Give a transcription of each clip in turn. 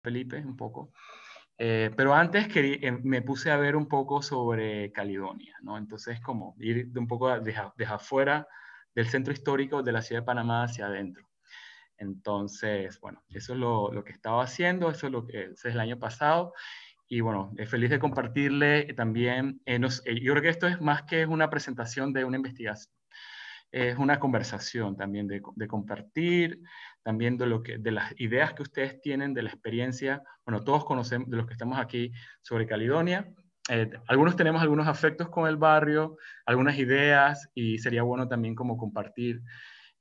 Felipe, un poco. Pero antes me puse a ver un poco sobre Caledonia, ¿no? Entonces, como ir de un poco desde afuera del centro histórico de la ciudad de Panamá hacia adentro. Entonces, bueno, eso es lo que estaba haciendo, eso es ese es el año pasado. Y bueno, feliz de compartirle también. Yo creo que esto es más que una presentación de una investigación, es una conversación también de compartir, también de las ideas que ustedes tienen, de la experiencia. Bueno, todos conocemos, de los que estamos aquí, sobre Caledonia. Algunos tenemos algunos afectos con el barrio, algunas ideas, y sería bueno también como compartir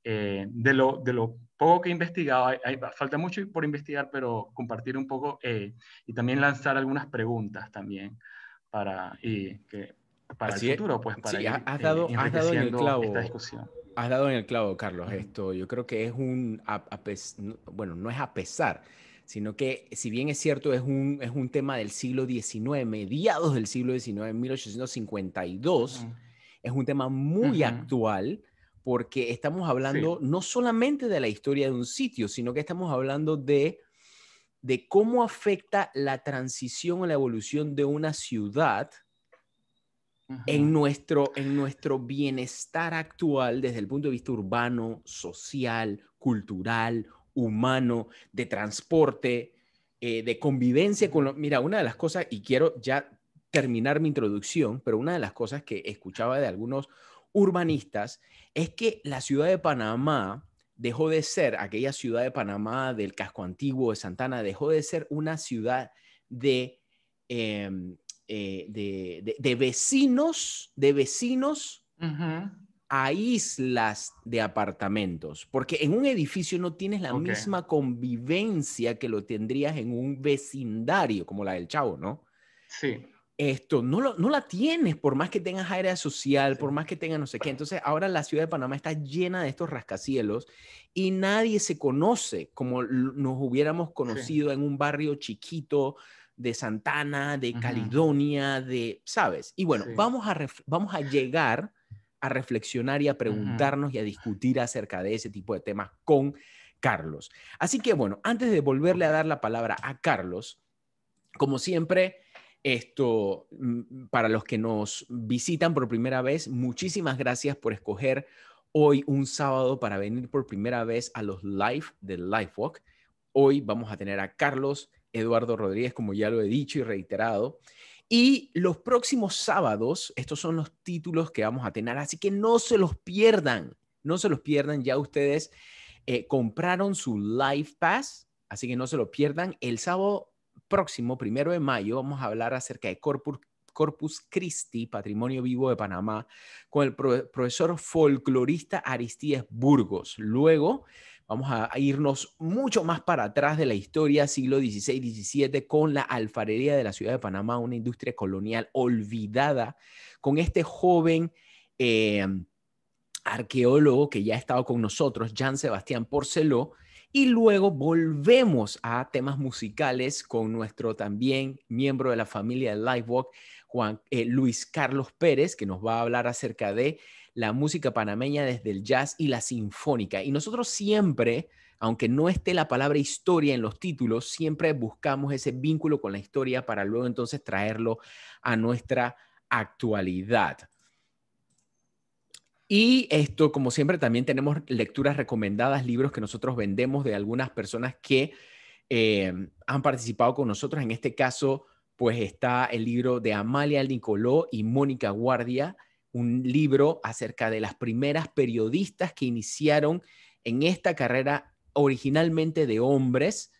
de lo poco que he investigado. Falta mucho por investigar, pero compartir un poco y también lanzar algunas preguntas también para el Así es. futuro, pues para Sí, ir has dado en el enriqueciendo esta clavo. discusión. Has dado en el clavo, Carlos. Ujú, Esto yo creo que es bueno, no es a pesar, sino que si bien es cierto, es un tema del siglo XIX, mediados del siglo XIX, en 1852, ujú, es un tema muy ujú. actual porque estamos Sí, hablando no solamente de la historia de un sitio, sino que estamos hablando de cómo afecta la transición o la evolución de una ciudad ujú, en nuestro bienestar actual desde el punto de vista urbano, social, cultural, humano, de transporte, de convivencia con ujú. Mira, una de las cosas, y quiero ya terminar mi introducción, pero una de las cosas que escuchaba de algunos urbanistas es que la ciudad de Panamá dejó de ser, aquella ciudad de Panamá del casco antiguo de Santana, dejó de ser una ciudad de... Eh, de vecinos Ujú. a islas de apartamentos, porque en un edificio no tienes la Ok, misma convivencia que lo tendrías en un vecindario como la del Chavo, ¿no? sí, Esto no la tienes por más que tengas área social, sí. por más que tengas no sé qué. Entonces ahora la ciudad de Panamá está llena de estos rascacielos y nadie se conoce como nos hubiéramos Sí. conocido en un barrio chiquito de Santana, de Ujú, Caledonia, de, ¿sabes? Y bueno, sí. vamos a llegar a reflexionar y a Ujú, preguntarnos y a discutir acerca de ese tipo de temas con Carlos. Así que bueno, antes de volverle ok. a dar la palabra a Carlos, como siempre, para los que nos visitan por primera vez, muchísimas gracias por escoger hoy un sábado para venir por primera vez a los live del LifeWalk. Hoy vamos a tener a Carlos Eduardo Rodríguez, como ya lo he dicho y reiterado. Y los próximos sábados, estos son los títulos que vamos a tener, así que no se los pierdan, no se los pierdan. Ya ustedes compraron su Live Pass, así que no se lo pierdan. El sábado próximo, 1 de mayo, vamos a hablar acerca de Corpus Christi, Patrimonio Vivo de Panamá, con el profesor folclorista Aristides Burgos. Luego vamos a irnos mucho más para atrás de la historia, siglo XVI-XVII, con la alfarería de la ciudad de Panamá, una industria colonial olvidada, con este joven arqueólogo que ya ha estado con nosotros, Jean Sebastián Porceló, y luego volvemos a temas musicales con nuestro también miembro de la familia de Livewalk, Luis Carlos Pérez, que nos va a hablar acerca de la música panameña desde el jazz y la sinfónica. Y nosotros siempre, aunque no esté la palabra historia en los títulos, siempre buscamos ese vínculo con la historia para luego entonces traerlo a nuestra actualidad. Y esto, como siempre, también tenemos lecturas recomendadas, libros que nosotros vendemos de algunas personas que han participado con nosotros. En este caso, pues está el libro de Amalia Nicoló y Mónica Guardia, un libro acerca de las primeras periodistas que iniciaron en esta carrera originalmente de hombres.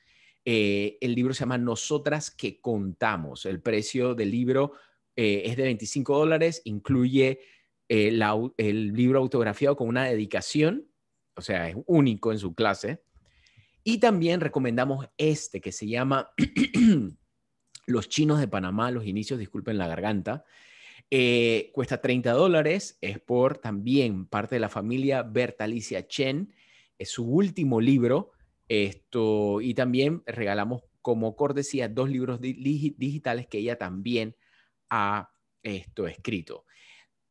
El libro se llama Nosotras que contamos. El precio del libro es de $25, incluye el libro autografiado con una dedicación, o sea, es único en su clase. Y también recomendamos este que se llama Los chinos de Panamá, los inicios, disculpen la garganta. Cuesta $30, es por también parte de la familia Bertalicia Chen, es su último libro. Y también regalamos como cortesía 2 libros digitales que ella también ha escrito.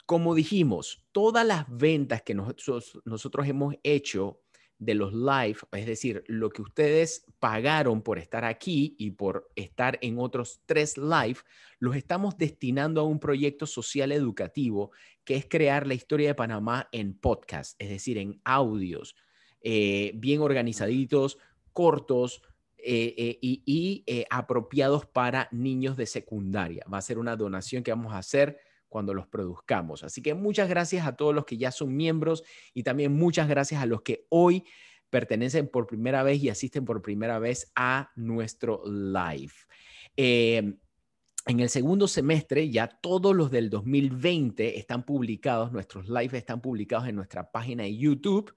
Como dijimos, todas las ventas que nosotros hemos hecho de los live, es decir, lo que ustedes pagaron por estar aquí y por estar en otros 3 live, los estamos destinando a un proyecto social educativo que es crear la historia de Panamá en podcast, es decir, en audios, bien organizaditos, cortos, apropiados para niños de secundaria. Va a ser una donación que vamos a hacer cuando los produzcamos. Así que muchas gracias a todos los que ya son miembros y también muchas gracias a los que hoy pertenecen por primera vez y asisten por primera vez a nuestro live. En el segundo semestre, ya todos los del 2020 están publicados, nuestros live están publicados en nuestra página de YouTube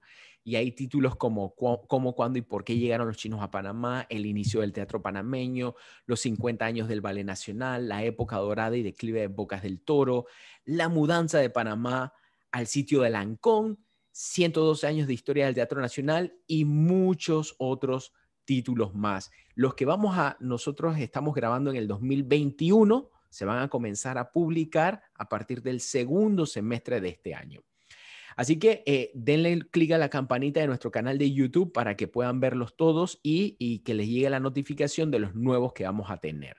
y hay títulos como cómo, cuándo y por qué llegaron los chinos a Panamá, el inicio del teatro panameño, los 50 años del Ballet Nacional, la época dorada y declive de Bocas del Toro, la mudanza de Panamá al sitio de Lancón, 112 años de historia del Teatro Nacional y muchos otros títulos más. Los que nosotros estamos grabando en el 2021 se van a comenzar a publicar a partir del segundo semestre de este año. Así que denle clic a la campanita de nuestro canal de YouTube para que puedan verlos todos y que les llegue la notificación de los nuevos que vamos a tener.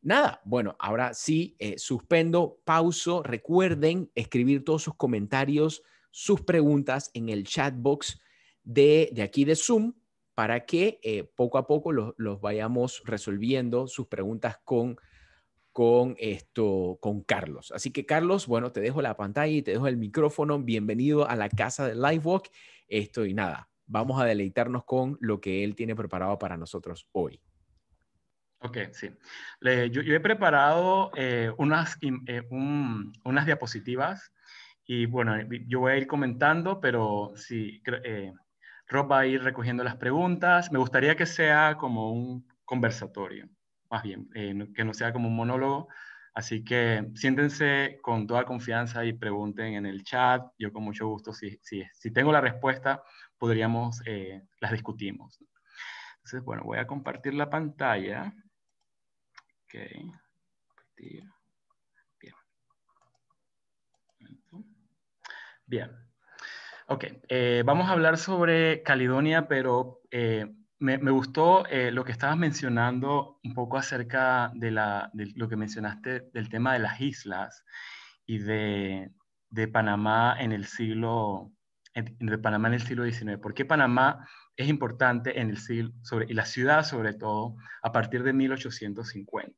Nada, bueno, ahora sí, suspendo, pauso. Recuerden escribir todos sus comentarios, sus preguntas en el chat box de aquí de Zoom para que poco a poco los vayamos resolviendo sus preguntas con Carlos. Así que Carlos, bueno, te dejo la pantalla y te dejo el micrófono. Bienvenido a la casa de Livewalk. Y nada, vamos a deleitarnos con lo que él tiene preparado para nosotros hoy. Ok, sí. Yo he preparado unas diapositivas y bueno, yo voy a ir comentando, pero sí, Rob va a ir recogiendo las preguntas. Me gustaría que sea como un conversatorio, más bien, que no sea como un monólogo. Así que siéntense con toda confianza y pregunten en el chat. Yo con mucho gusto, si tengo la respuesta, las discutimos. Entonces, bueno, voy a compartir la pantalla. Ok, compartir. Bien. Bien. Ok, vamos a hablar sobre Caledonia, pero me gustó lo que estabas mencionando un poco acerca de lo que mencionaste del tema de las islas y de Panamá en el de Panamá en el siglo XIX. ¿Por qué Panamá es importante en el siglo, y la ciudad sobre todo, a partir de 1850?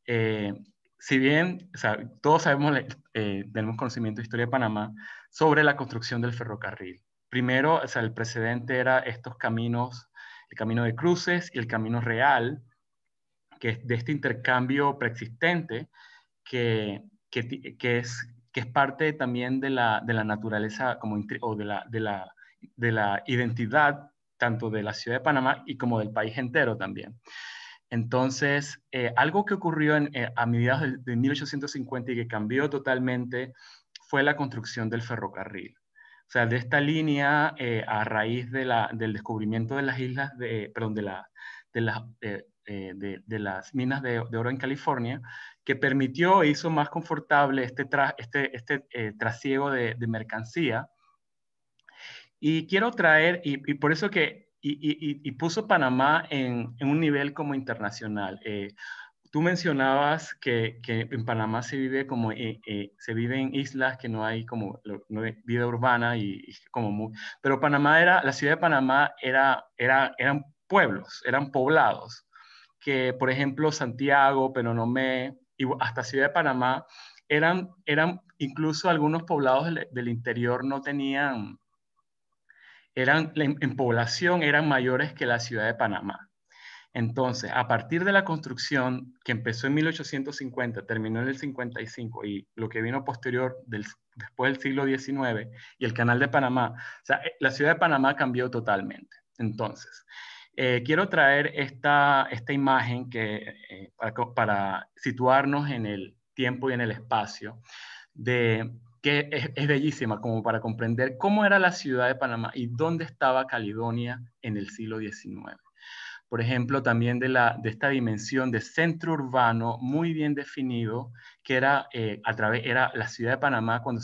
Eh, si bien, o sea, todos sabemos, tenemos conocimiento de historia de Panamá sobre la construcción del ferrocarril. Primero, o sea, el precedente era estos caminos, el camino de cruces y el camino real, que es de este intercambio preexistente que es parte también de la naturaleza como, o de la identidad tanto de la ciudad de Panamá y como del país entero también. Entonces, algo que ocurrió a mediados de 1850 y que cambió totalmente fue la construcción del ferrocarril. O sea, de esta línea, a raíz del descubrimiento de las islas, perdón, de las minas de oro en California, que permitió e hizo más confortable este trasiego de mercancía. Y quiero traer, y por eso que puso Panamá en un nivel como internacional. Tú mencionabas que en Panamá se vive se vive en islas que no hay como no hay vida urbana pero la ciudad de Panamá eran pueblos, eran poblados, que por ejemplo Santiago, Penonomé y hasta Ciudad de Panamá eran incluso algunos poblados del interior no tenían en población eran mayores que la ciudad de Panamá. Entonces, a partir de la construcción que empezó en 1850, terminó en el 55 y lo que vino posterior después del siglo XIX y el Canal de Panamá, o sea, la ciudad de Panamá cambió totalmente. Entonces, quiero traer esta imagen para situarnos en el tiempo y en el espacio que es bellísima como para comprender cómo era la ciudad de Panamá y dónde estaba Caledonia en el siglo XIX. Por ejemplo, también de esta dimensión de centro urbano muy bien definido, que era la ciudad de Panamá cuando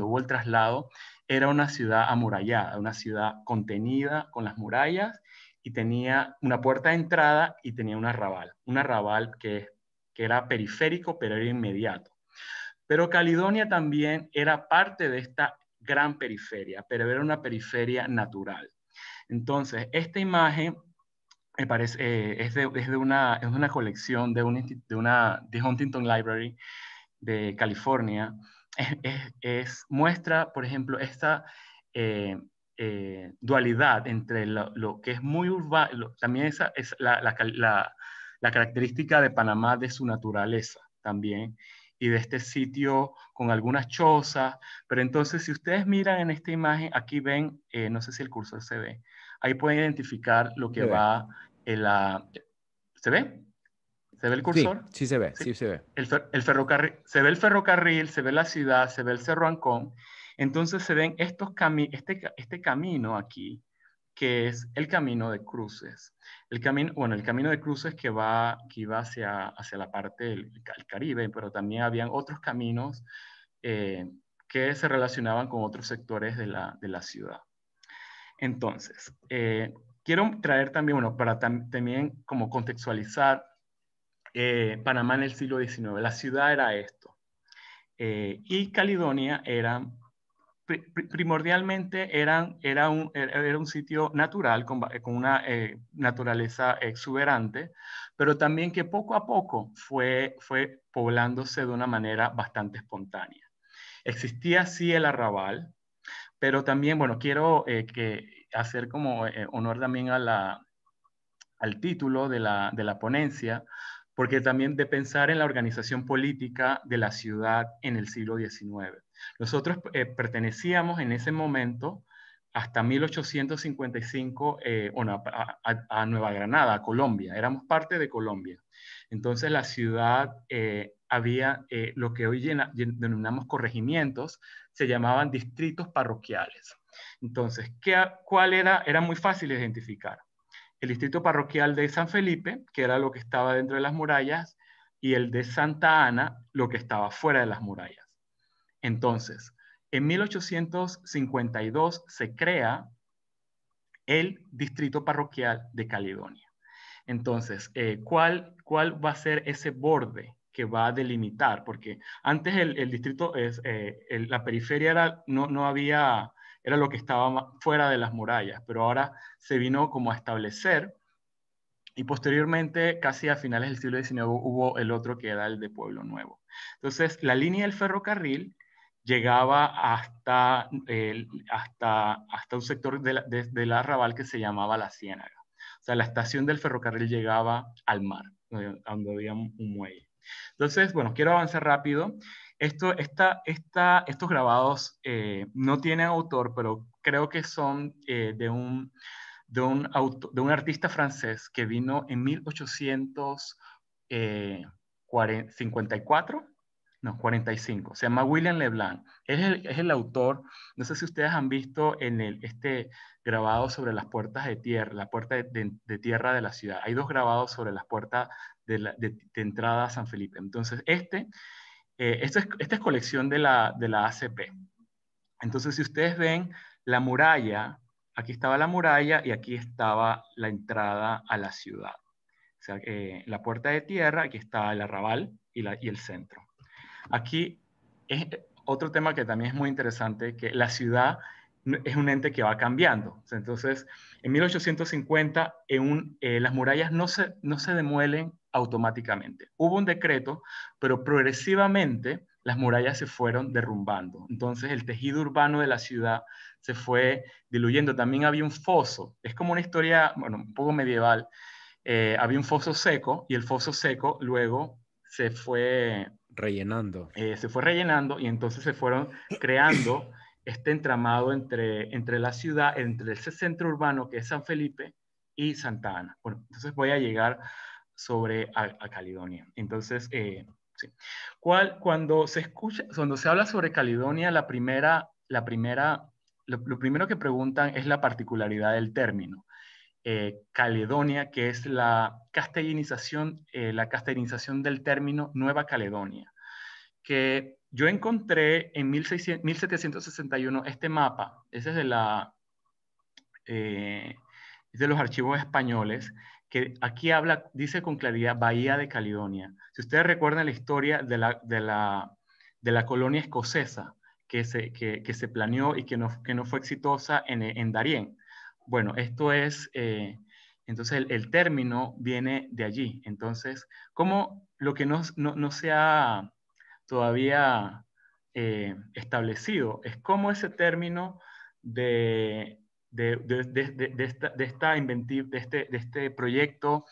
hubo el traslado, era una ciudad amurallada, una ciudad contenida con las murallas y tenía una puerta de entrada y tenía un arrabal que era periférico, pero era inmediato. Pero Caledonia también era parte de esta gran periferia, pero era una periferia natural. Entonces, esta imagen me parece, es de una colección de Huntington Library de California. Muestra, por ejemplo, esta eh, dualidad entre lo que es muy urbano, también esa es la característica de Panamá de su naturaleza también, y de este sitio con algunas chozas, pero entonces si ustedes miran en esta imagen, aquí ven, no sé si el cursor se ve, ahí pueden identificar lo que Se ve. va en la... ¿Se ve? ¿Se ve el Sí, cursor? sí se ve, Sí. sí se ve. El ferrocarril, se ve el ferrocarril, se ve la ciudad, se ve el Cerro Ancón. Entonces se ven este camino aquí, que es el camino de cruces. El camino de cruces que iba hacia la parte del Caribe, pero también habían otros caminos eh, que se relacionaban con otros sectores de la ciudad. Entonces, quiero traer también, bueno, para también como contextualizar Panamá en el siglo XIX. La ciudad era esto. Y Caledonia primordialmente era un sitio natural con una naturaleza exuberante, pero también que poco a poco fue poblándose de una manera bastante espontánea. Existía sí el arrabal, pero también, bueno, quiero hacer como honor también al título de la ponencia, porque también de pensar en la organización política de la ciudad en el siglo XIX. Nosotros pertenecíamos en ese momento hasta 1855 a Nueva Granada, a Colombia. Éramos parte de Colombia. Entonces la ciudad había lo que hoy denominamos corregimientos, se llamaban distritos parroquiales. Entonces, ¿cuál era? Era muy fácil de identificar el distrito parroquial de San Felipe, que era lo que estaba dentro de las murallas, y el de Santa Ana, lo que estaba fuera de las murallas. Entonces, en 1852 se crea el distrito parroquial de Caledonia. Entonces, ¿cuál va a ser ese borde que va a delimitar? Porque antes el distrito, la periferia no había, era lo que estaba fuera de las murallas, pero ahora se vino como a establecer y posteriormente, casi a finales del siglo XIX, hubo el otro que era el de Pueblo Nuevo. Entonces, la línea del ferrocarril llegaba hasta un sector del arrabal que se llamaba La Ciénaga. O sea, la estación del ferrocarril llegaba al mar, donde había un muelle. Entonces, bueno, quiero avanzar rápido. Estos grabados no tienen autor, pero creo que son de un artista francés que vino en 1854, no, 45, se llama William Leblanc. Es el autor, no sé si ustedes han visto en este grabado sobre las puertas de tierra, la puerta de tierra de la ciudad. Hay dos grabados sobre las puertas de entrada a San Felipe. Entonces, esta es colección de la ACP. Entonces, si ustedes ven la muralla, aquí estaba la muralla y aquí estaba la entrada a la ciudad. O sea, la puerta de tierra, aquí está el arrabal y el centro. Aquí es otro tema que también es muy interesante, que la ciudad es un ente que va cambiando. Entonces, en 1850, las murallas no se demuelen automáticamente. Hubo un decreto, pero progresivamente las murallas se fueron derrumbando. Entonces, el tejido urbano de la ciudad se fue diluyendo. También había un foso. Es como una historia, bueno, un poco medieval. Había un foso seco y el foso seco luego Rellenando. se fue rellenando y entonces se fueron creando este entramado entre la ciudad, entre ese centro urbano que es San Felipe y Santa Ana. Bueno, entonces voy a llegar a Caledonia. Entonces, sí. Cuando se habla sobre Caledonia, lo primero que preguntan es la particularidad del término. Caledonia, que es la castellanización del término Nueva Caledonia, que yo encontré en 1761 este mapa, ese es es de los archivos españoles, que aquí habla, dice con claridad Bahía de Caledonia. Si ustedes recuerdan la historia de la colonia escocesa que se planeó y que no fue exitosa en Darién. Bueno, esto es, entonces el término viene de allí. Entonces, como lo que no se ha todavía establecido es cómo ese término de de este proyecto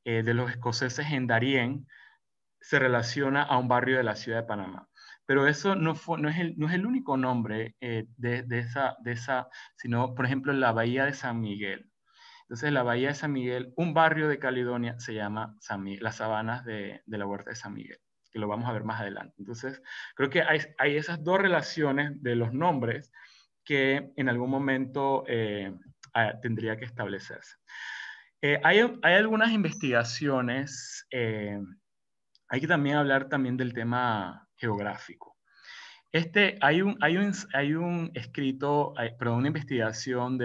de los escoceses en Darién se relaciona a un barrio de la ciudad de Panamá. Pero eso no es el único nombre de esa, sino, por ejemplo, la Bahía de San Miguel. Entonces, la Bahía de San Miguel, un barrio de Caledonia se llama las Sabanas de la Huerta de San Miguel, que lo vamos a ver más adelante. Entonces, creo que hay esas dos relaciones de los nombres que en algún momento tendría que establecerse. Hay algunas investigaciones, hay que también hablar también del tema geográfico. Hay un escrito, perdón, una investigación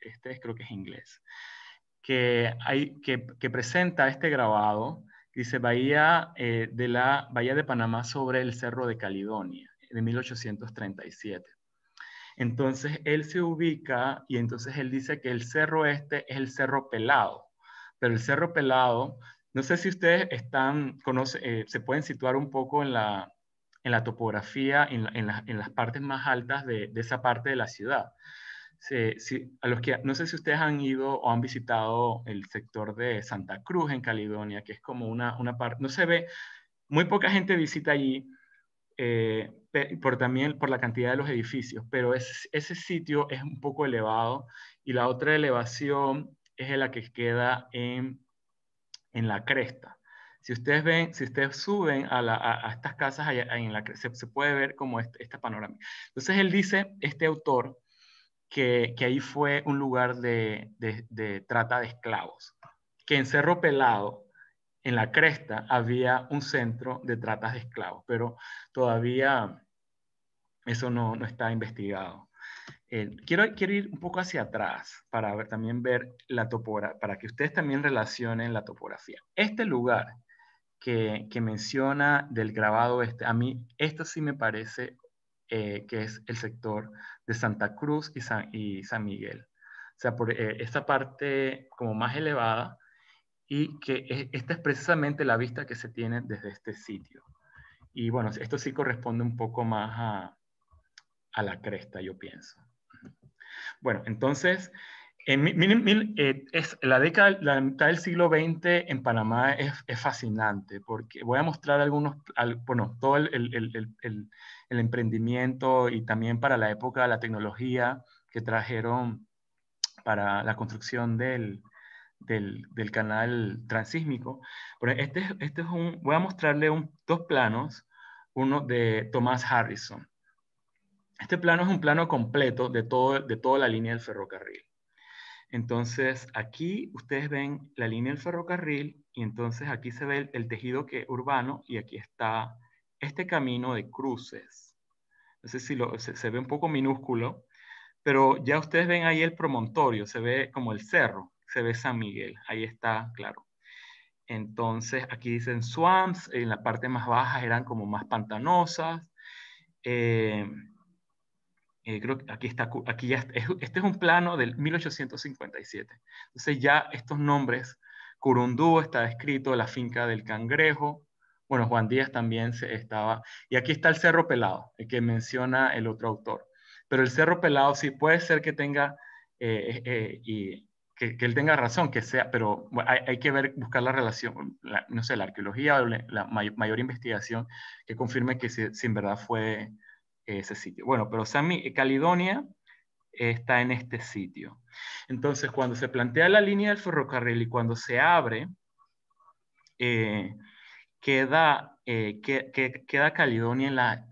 este creo que es inglés, que presenta este grabado, dice Bahía de Panamá sobre el Cerro de Caledonia, de 1837. Entonces él se ubica y entonces él dice que el cerro este es el Cerro Pelado, pero el Cerro Pelado, no sé si ustedes se pueden situar un poco en la topografía, en las partes más altas de esa parte de la ciudad. No sé si ustedes han ido o han visitado el sector de Santa Cruz en Caledonia, que es como una parte, no se ve, muy poca gente visita allí, también por la cantidad de los edificios, pero ese sitio es un poco elevado y la otra elevación es la que queda en la cresta. Si ustedes suben a estas casas allá en la cresta, se puede ver como esta panorámica. Entonces él dice, este autor, que ahí fue un lugar de trata de esclavos, que en Cerro Pelado, en la cresta, había un centro de tratas de esclavos, pero todavía eso no está investigado. Quiero ir un poco hacia atrás para también ver la topografía, para que ustedes también relacionen la topografía. Este lugar que menciona del grabado a mí, esto sí me parece que es el sector de Santa Cruz y San Miguel. O sea, por esta parte como más elevada y que esta es precisamente la vista que se tiene desde este sitio. Y bueno, esto sí corresponde un poco más a la cresta, yo pienso. Bueno, entonces, la mitad del siglo XX en Panamá es fascinante porque voy a mostrar bueno, todo el emprendimiento y también para la época la tecnología que trajeron para la construcción del canal transísmico. Pero voy a mostrarle dos planos, uno de Thomas Harrison. Este plano es un plano completo de toda la línea del ferrocarril. Entonces, aquí ustedes ven la línea del ferrocarril y entonces aquí se ve el tejido urbano y aquí está este camino de cruces. No sé si se ve un poco minúsculo, pero ya ustedes ven ahí el promontorio, se ve como el cerro, se ve San Miguel, ahí está, claro. Entonces, aquí dicen swamps, en la parte más baja eran como más pantanosas. Creo que aquí ya, este es un plano del 1857. Entonces ya estos nombres, Curundú está escrito, la finca del Cangrejo, bueno, Juan Díaz también estaba, y aquí está el Cerro Pelado, el que menciona el otro autor. Pero el Cerro Pelado sí puede ser que tenga, y que él tenga razón, que sea, pero bueno, hay que buscar la relación, no sé, la arqueología o la mayor investigación que confirme que si en verdad fue ese sitio. Bueno, pero Caledonia está en este sitio. Entonces, cuando se plantea la línea del ferrocarril y cuando se abre, queda Caledonia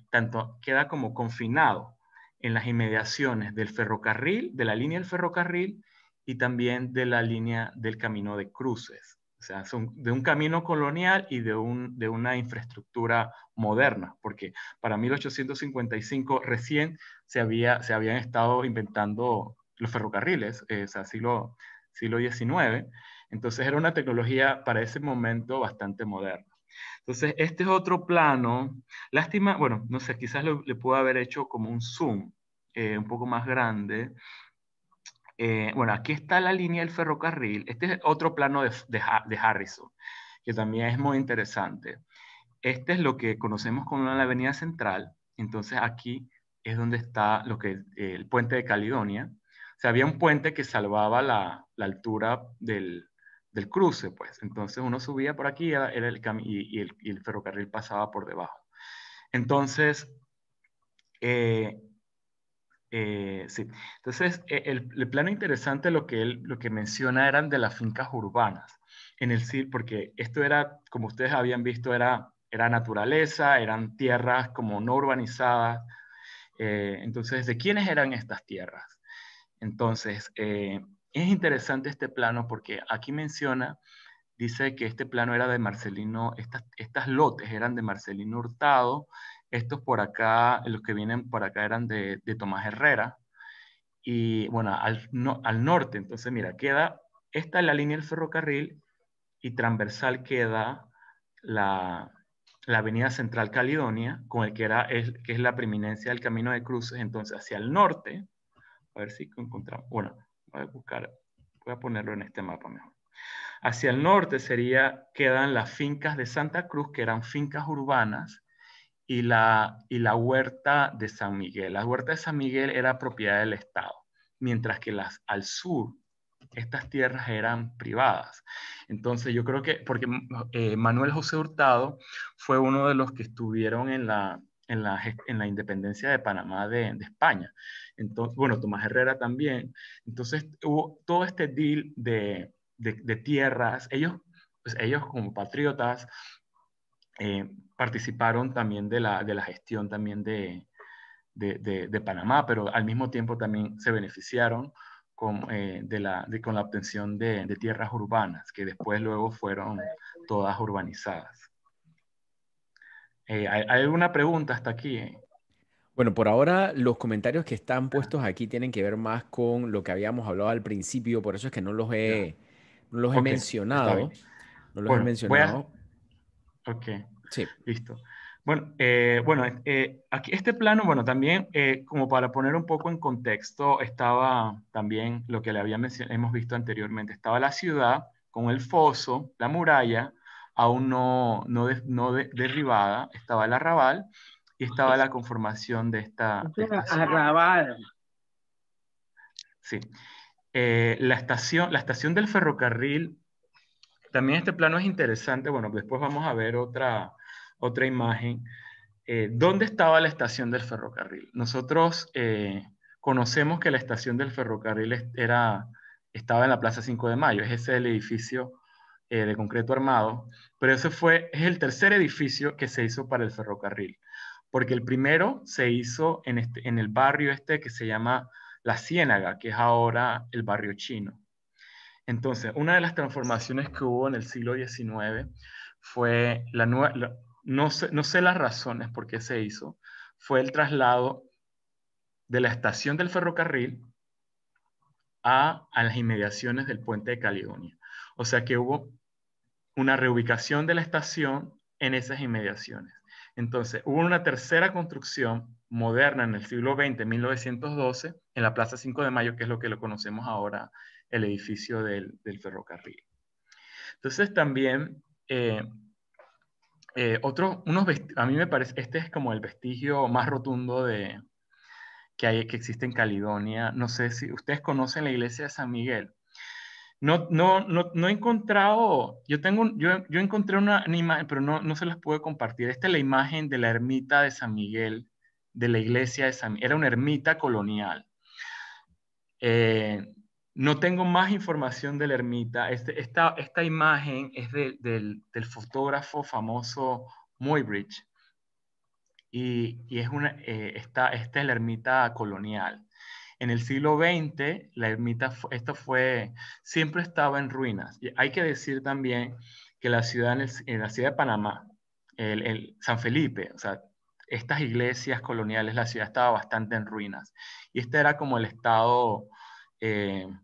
queda como confinado en las inmediaciones del ferrocarril, de la línea del ferrocarril y también de la línea del camino de cruces. O sea, son de un camino colonial y de una infraestructura moderna, porque para 1855 recién se habían estado inventando los ferrocarriles, o sea, siglo XIX. Entonces era una tecnología para ese momento bastante moderna. Entonces, este es otro plano. Lástima, bueno, no sé, quizás le puedo haber hecho como un zoom un poco más grande. Bueno, aquí está la línea del ferrocarril. Este es otro plano de Harrison, que también es muy interesante. Este es lo que conocemos como la Avenida Central. Entonces aquí es donde está el puente de Caledonia. O sea, había un puente que salvaba la altura del cruce, pues. Entonces uno subía por aquí era y el ferrocarril pasaba por debajo. Entonces, eh, sí. Entonces, el plano interesante lo que menciona eran de las fincas urbanas, porque esto era, como ustedes habían visto, era naturaleza, eran tierras como no urbanizadas. Entonces, ¿de quiénes eran estas tierras? Entonces, es interesante este plano porque aquí menciona, dice que este plano era de Marcelino, estas lotes eran de Marcelino Hurtado, estos por acá, los que vienen por acá eran de Tomás Herrera, y bueno, al norte, entonces mira, esta es la línea del ferrocarril y transversal queda la, la avenida Central Caledonia, con el que es la preeminencia del camino de cruces, entonces hacia el norte, a ver si encontramos, bueno, voy a ponerlo en este mapa mejor. Hacia el norte quedan las fincas de Santa Cruz, que eran fincas urbanas, y la huerta de San Miguel. La huerta de San Miguel era propiedad del Estado, mientras que al sur, estas tierras eran privadas. Entonces yo creo que, porque Manuel José Hurtado fue uno de los que estuvieron en la independencia de Panamá de España. Entonces, bueno, Tomás Herrera también. Entonces hubo todo este deal de tierras. Pues, ellos como patriotas participaron también de la gestión también de Panamá, pero al mismo tiempo también se beneficiaron con la obtención de tierras urbanas, que después luego fueron todas urbanizadas. ¿Hay alguna pregunta hasta aquí? Bueno, por ahora los comentarios que están puestos aquí tienen que ver más con lo que habíamos hablado al principio, por eso es que Ya. no los he Ok, está bien. mencionado, no los he Bueno, mencionado. Ok, Sí, listo. Bueno, aquí este plano, bueno, también como para poner un poco en contexto, estaba también lo que hemos visto anteriormente, estaba la ciudad con el foso, la muralla, aún no derribada, estaba el arrabal y estaba la conformación de esta ciudad. Arrabal. Sí. La estación del ferrocarril, también este plano es interesante, bueno, después vamos a ver otra imagen. ¿Dónde estaba la estación del ferrocarril? Nosotros conocemos que la estación del ferrocarril estaba en la Plaza 5 de Mayo, es ese el edificio de concreto armado, pero es el tercer edificio que se hizo para el ferrocarril, porque el primero se hizo en el barrio que se llama La Ciénaga, que es ahora el barrio chino. Entonces, una de las transformaciones que hubo en el siglo XIX fue no sé las razones por qué se hizo, fue el traslado de la estación del ferrocarril a las inmediaciones del puente de Caledonia. O sea que hubo una reubicación de la estación en esas inmediaciones. Entonces, hubo una tercera construcción moderna en el siglo XX, 1912, en la Plaza 5 de Mayo, que es lo que lo conocemos ahora, el edificio del ferrocarril. Entonces también, a mí me parece, este es como el vestigio más rotundo que existe en Caledonia. No sé si ustedes conocen la iglesia de San Miguel. No he encontrado, yo encontré una imagen, pero no se las pude compartir. Esta es la imagen de la ermita de San Miguel, de la iglesia de San Miguel. Era una ermita colonial. Eh, no tengo más información de la ermita. Esta imagen es del fotógrafo famoso Muybridge y esta es la ermita colonial. En el siglo XX, la ermita, siempre estaba en ruinas. Y hay que decir también que la ciudad, en la ciudad de Panamá, San Felipe, o sea, estas iglesias coloniales, la ciudad estaba bastante en ruinas. Y este era como el estado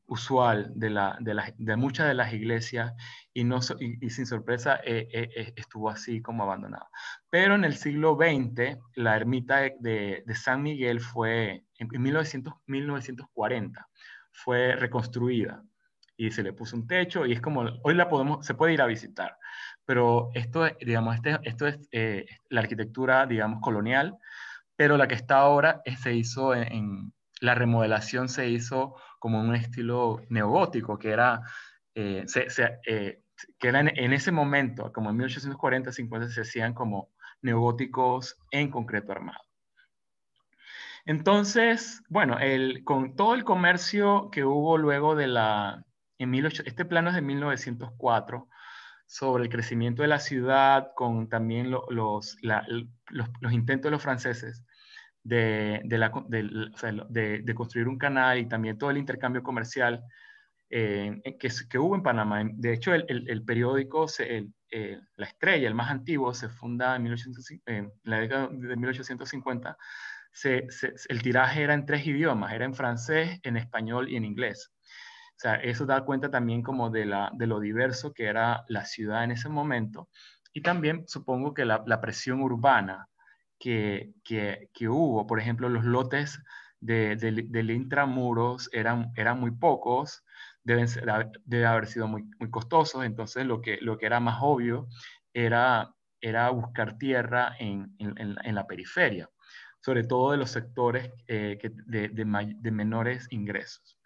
usual de muchas de las iglesias y, y sin sorpresa estuvo así como abandonada. Pero en el siglo XX, la ermita de San Miguel fue, en 1940, fue reconstruida y se le puso un techo y es como, hoy se puede ir a visitar. Pero esto, digamos, esto es la arquitectura, digamos, colonial, pero la que está ahora se hizo la remodelación se hizo como en un estilo neogótico, que era, que era en ese momento, como en 1840, 50, se hacían como neogóticos en concreto armado. Entonces, bueno, con todo el comercio que hubo luego este plano es de 1904, sobre el crecimiento de la ciudad, con también los intentos de los franceses de construir un canal y también todo el intercambio comercial que hubo en Panamá. De hecho, el periódico, La Estrella, el más antiguo, se funda en la década de 1850. El tiraje era en 3 idiomas, era en francés, en español y en inglés. O sea, eso da cuenta también como de lo diverso que era la ciudad en ese momento. Y también supongo que la presión urbana que hubo, por ejemplo, los lotes del intramuros eran muy pocos, debe haber sido muy costosos, entonces lo que era más obvio era buscar tierra en la periferia, sobre todo de los sectores de menores ingresos.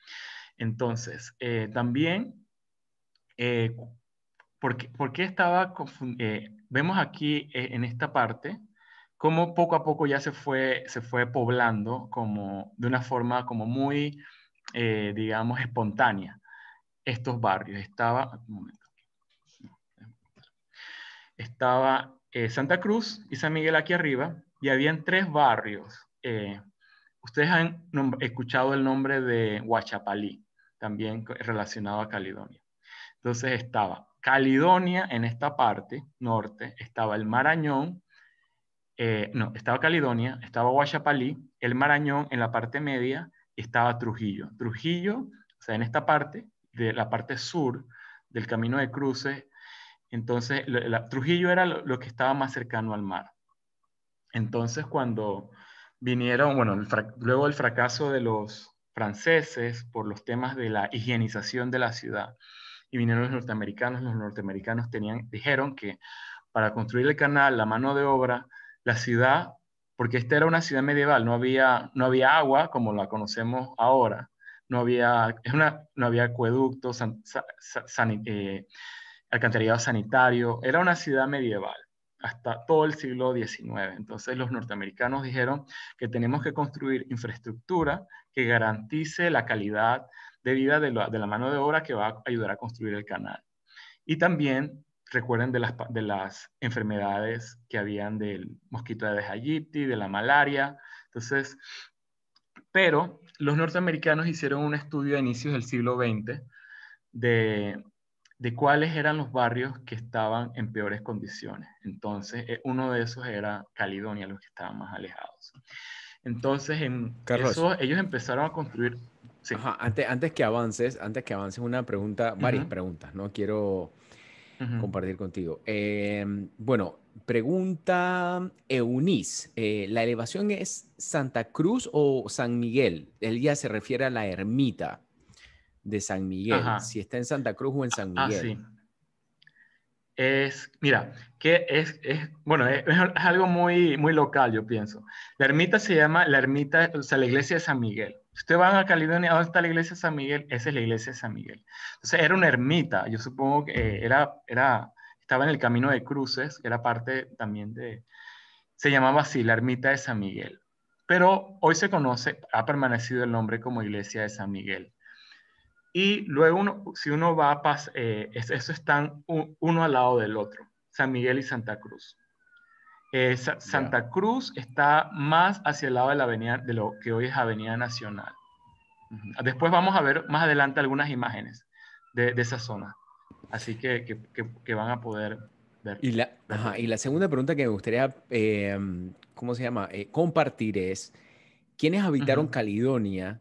Entonces, también, eh, ¿por qué vemos aquí en esta parte cómo poco a poco ya se fue poblando como de una forma como muy, digamos, espontánea estos barrios. Un momento, estaba Santa Cruz y San Miguel aquí arriba y habían 3 barrios. Ustedes han escuchado el nombre de Huachapalí, también relacionado a Caledonia. Entonces estaba Caledonia en esta parte norte, estaba el Marañón, no, estaba Caledonia, estaba Huachapalí, el Marañón en la parte media, y estaba Trujillo. Trujillo, o sea, en esta parte, de la parte sur del camino de cruce, entonces Trujillo era lo que estaba más cercano al mar. Entonces, cuando vinieron, bueno, luego del fracaso de los franceses por los temas de la higienización de la ciudad, y vinieron los norteamericanos dijeron que para construir el canal, la mano de obra, la ciudad, porque esta era una ciudad medieval, no había agua como la conocemos ahora, no había acueductos, alcantarillado sanitario, era una ciudad medieval hasta todo el siglo XIX. Entonces los norteamericanos dijeron que tenemos que construir infraestructura que garantice la calidad de vida de la mano de obra que va a ayudar a construir el canal. Y también recuerden de las enfermedades que habían del mosquito de Aedes aegypti, de la malaria. Entonces, pero los norteamericanos hicieron un estudio a inicios del siglo XX de cuáles eran los barrios que estaban en peores condiciones. Entonces, uno de esos era Caledonia, los que estaban más alejados. Entonces, Carlos, ellos empezaron a construir. Sí. ajá, antes que avances, una pregunta, varias Ujú, preguntas, ¿no? Quiero ujú. compartir contigo. Bueno, pregunta Eunice, ¿la elevación es Santa Cruz o San Miguel? Él ya se refiere a la ermita de San Miguel, Ajá. si está en Santa Cruz o en San Sí. Miguel. Mira, que bueno, es algo muy, muy local, yo pienso. La ermita se llama la ermita, o sea, la iglesia de San Miguel. Si ustedes van a Caledonia, ¿dónde está la iglesia de San Miguel? Esa es la iglesia de San Miguel. Entonces, era una ermita, yo supongo que estaba en el camino de cruces, era parte también se llamaba así, la ermita de San Miguel. Pero hoy ha permanecido el nombre como iglesia de San Miguel. Y luego, si uno va a pasar, eso están uno al lado del otro, San Miguel y Santa Cruz. Ya. Santa Cruz está más hacia el lado de la avenida, de lo que hoy es Avenida Nacional. Ujú. Después vamos a ver más adelante algunas imágenes de esa zona. Así que van a poder verlo Y ahí. la segunda pregunta que me gustaría, ¿cómo se llama? Compartir es, ¿quiénes habitaron Ujú. Caledonia?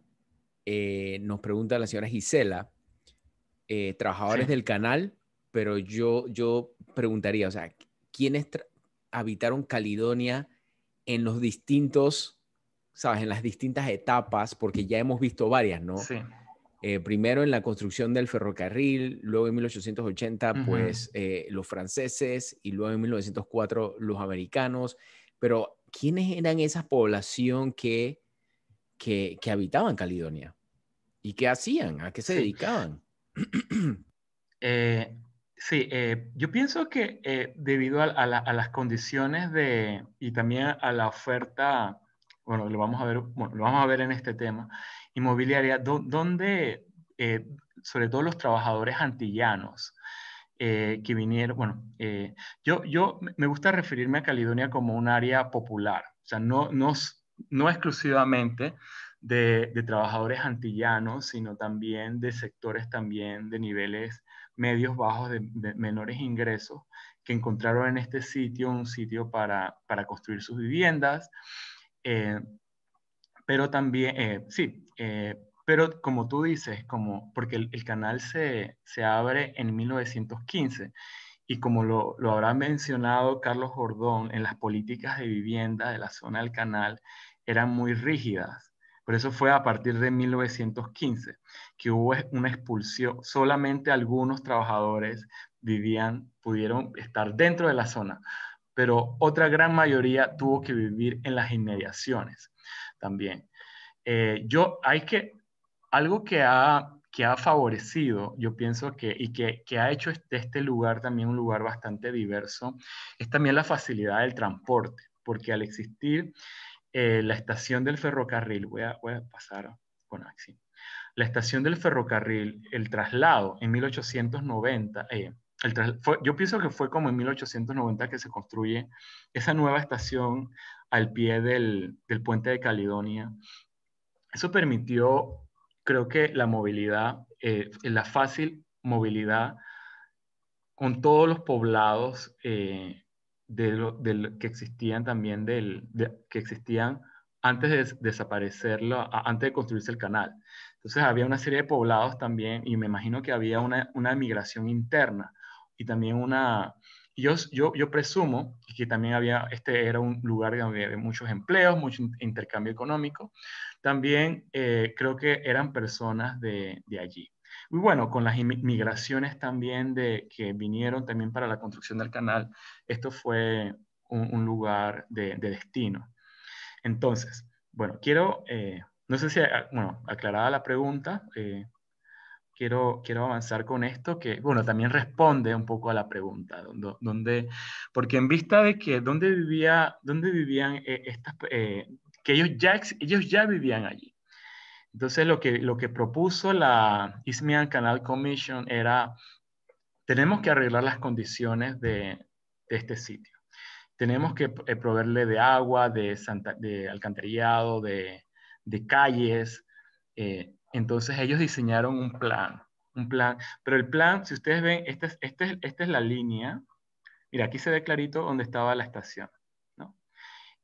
Nos pregunta la señora Gisela, Sí, trabajadores del canal, pero yo preguntaría, o sea, ¿quiénes habitaron Caledonia en los distintos, sabes, en las distintas etapas? Porque ya hemos visto varias, ¿no? sí. Primero en la construcción del ferrocarril, luego en 1880, Ujú. pues los franceses y luego en 1904 los americanos. Pero ¿quiénes eran esa población que habitaban Caledonia? ¿Y qué hacían? ¿A qué se Sí. dedicaban? Eh, sí, yo pienso que debido a las condiciones y también a la oferta, bueno, lo vamos a ver en este tema, inmobiliaria, donde sobre todo los trabajadores antillanos que vinieron, bueno, yo me gusta referirme a Caledonia como un área popular, o sea, no exclusivamente de trabajadores antillanos, sino también de sectores también de niveles medios bajos de menores ingresos que encontraron en este sitio un sitio para construir sus viviendas, eh, pero también, sí, pero como tú dices, porque el canal se abre en 1915 y como lo habrá mencionado Carlos Jordón, en las políticas de vivienda de la zona del canal eran muy rígidas. Por eso fue a partir de 1915 que hubo una expulsión. Solamente algunos trabajadores pudieron estar dentro de la zona, pero otra gran mayoría tuvo que vivir en las inmediaciones también. Hay algo que ha favorecido, yo pienso que ha hecho este lugar también un lugar bastante diverso, es también la facilidad del transporte, porque al existir la estación del ferrocarril, voy a pasar, bueno, sí, la estación del ferrocarril, el traslado en 1890, yo pienso que fue como en 1890 que se construye esa nueva estación al pie del puente de Caledonia. Eso permitió, creo que la movilidad, la fácil movilidad con todos los poblados que existían también, que existían antes de desaparecerlo, antes de construirse el canal. Entonces había una serie de poblados también y me imagino que había una migración interna y también yo presumo que también este era un lugar donde había muchos empleos, mucho intercambio económico. También creo que eran personas de allí. Y bueno, con las migraciones también que vinieron también para la construcción del canal, esto fue un lugar de destino. Entonces, bueno, no sé si, bueno, aclarada la pregunta, quiero avanzar con esto que, bueno, también responde un poco a la pregunta, porque en vista de que dónde vivían que ellos ya vivían allí. Entonces, lo que propuso la Isthmian Canal Commission era, tenemos que arreglar las condiciones de este sitio. Tenemos que proveerle de agua, de alcantarillado, de calles. Entonces, ellos diseñaron un plan. Pero el plan, si ustedes ven, esta es la línea. Mira, aquí se ve clarito dónde estaba la estación, ¿no?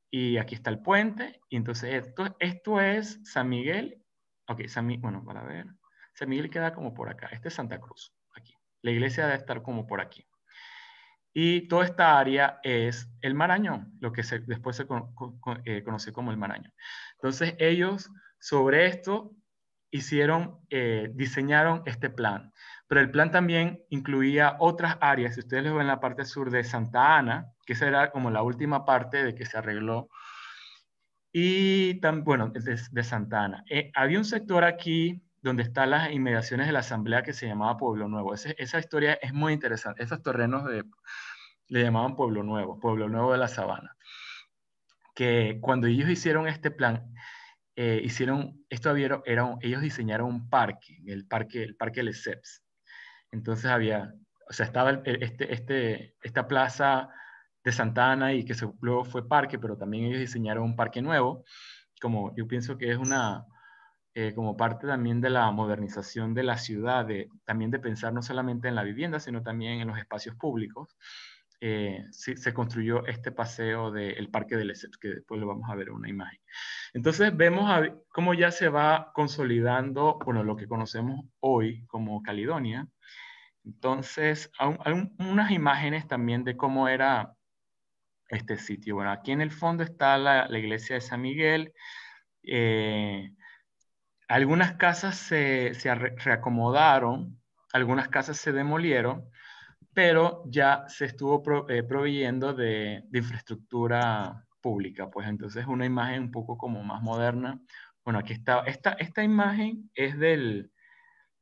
Y aquí está el puente, y entonces esto es San Miguel. Ok, bueno, para ver. San Miguel queda como por acá. Este es Santa Cruz, aquí. La iglesia debe estar como por aquí. Y toda esta área es el Marañón, lo que después se conoció como el Marañón. Entonces ellos sobre esto diseñaron este plan. Pero el plan también incluía otras áreas. Si ustedes lo ven en la parte sur de Santa Ana, que esa era como la última parte de que se arregló y bueno, de Santa Ana. Había un sector aquí donde están las inmediaciones de la asamblea que se llamaba Pueblo Nuevo. Esa historia es muy interesante. Esos terrenos le llamaban Pueblo Nuevo de la Sabana. Que cuando ellos hicieron este plan, ellos diseñaron un parque, el parque Lesseps. Entonces o sea, estaba esta plaza de Santa Ana y que luego fue parque, pero también ellos diseñaron un parque nuevo, como yo pienso que es como parte también de la modernización de la ciudad, también de pensar no solamente en la vivienda, sino también en los espacios públicos. Se construyó este paseo del Parque de Lesseps, que después lo vamos a ver en una imagen. Entonces vemos cómo ya se va consolidando, bueno, lo que conocemos hoy como Caledonia. Entonces, unas imágenes también de cómo era este sitio. Bueno, aquí en el fondo está la iglesia de San Miguel. Eh, Algunas casas se reacomodaron, algunas casas se demolieron, pero ya se estuvo proveyendo de infraestructura pública. Pues entonces una imagen un poco como más moderna. Bueno, aquí está. Esta imagen es de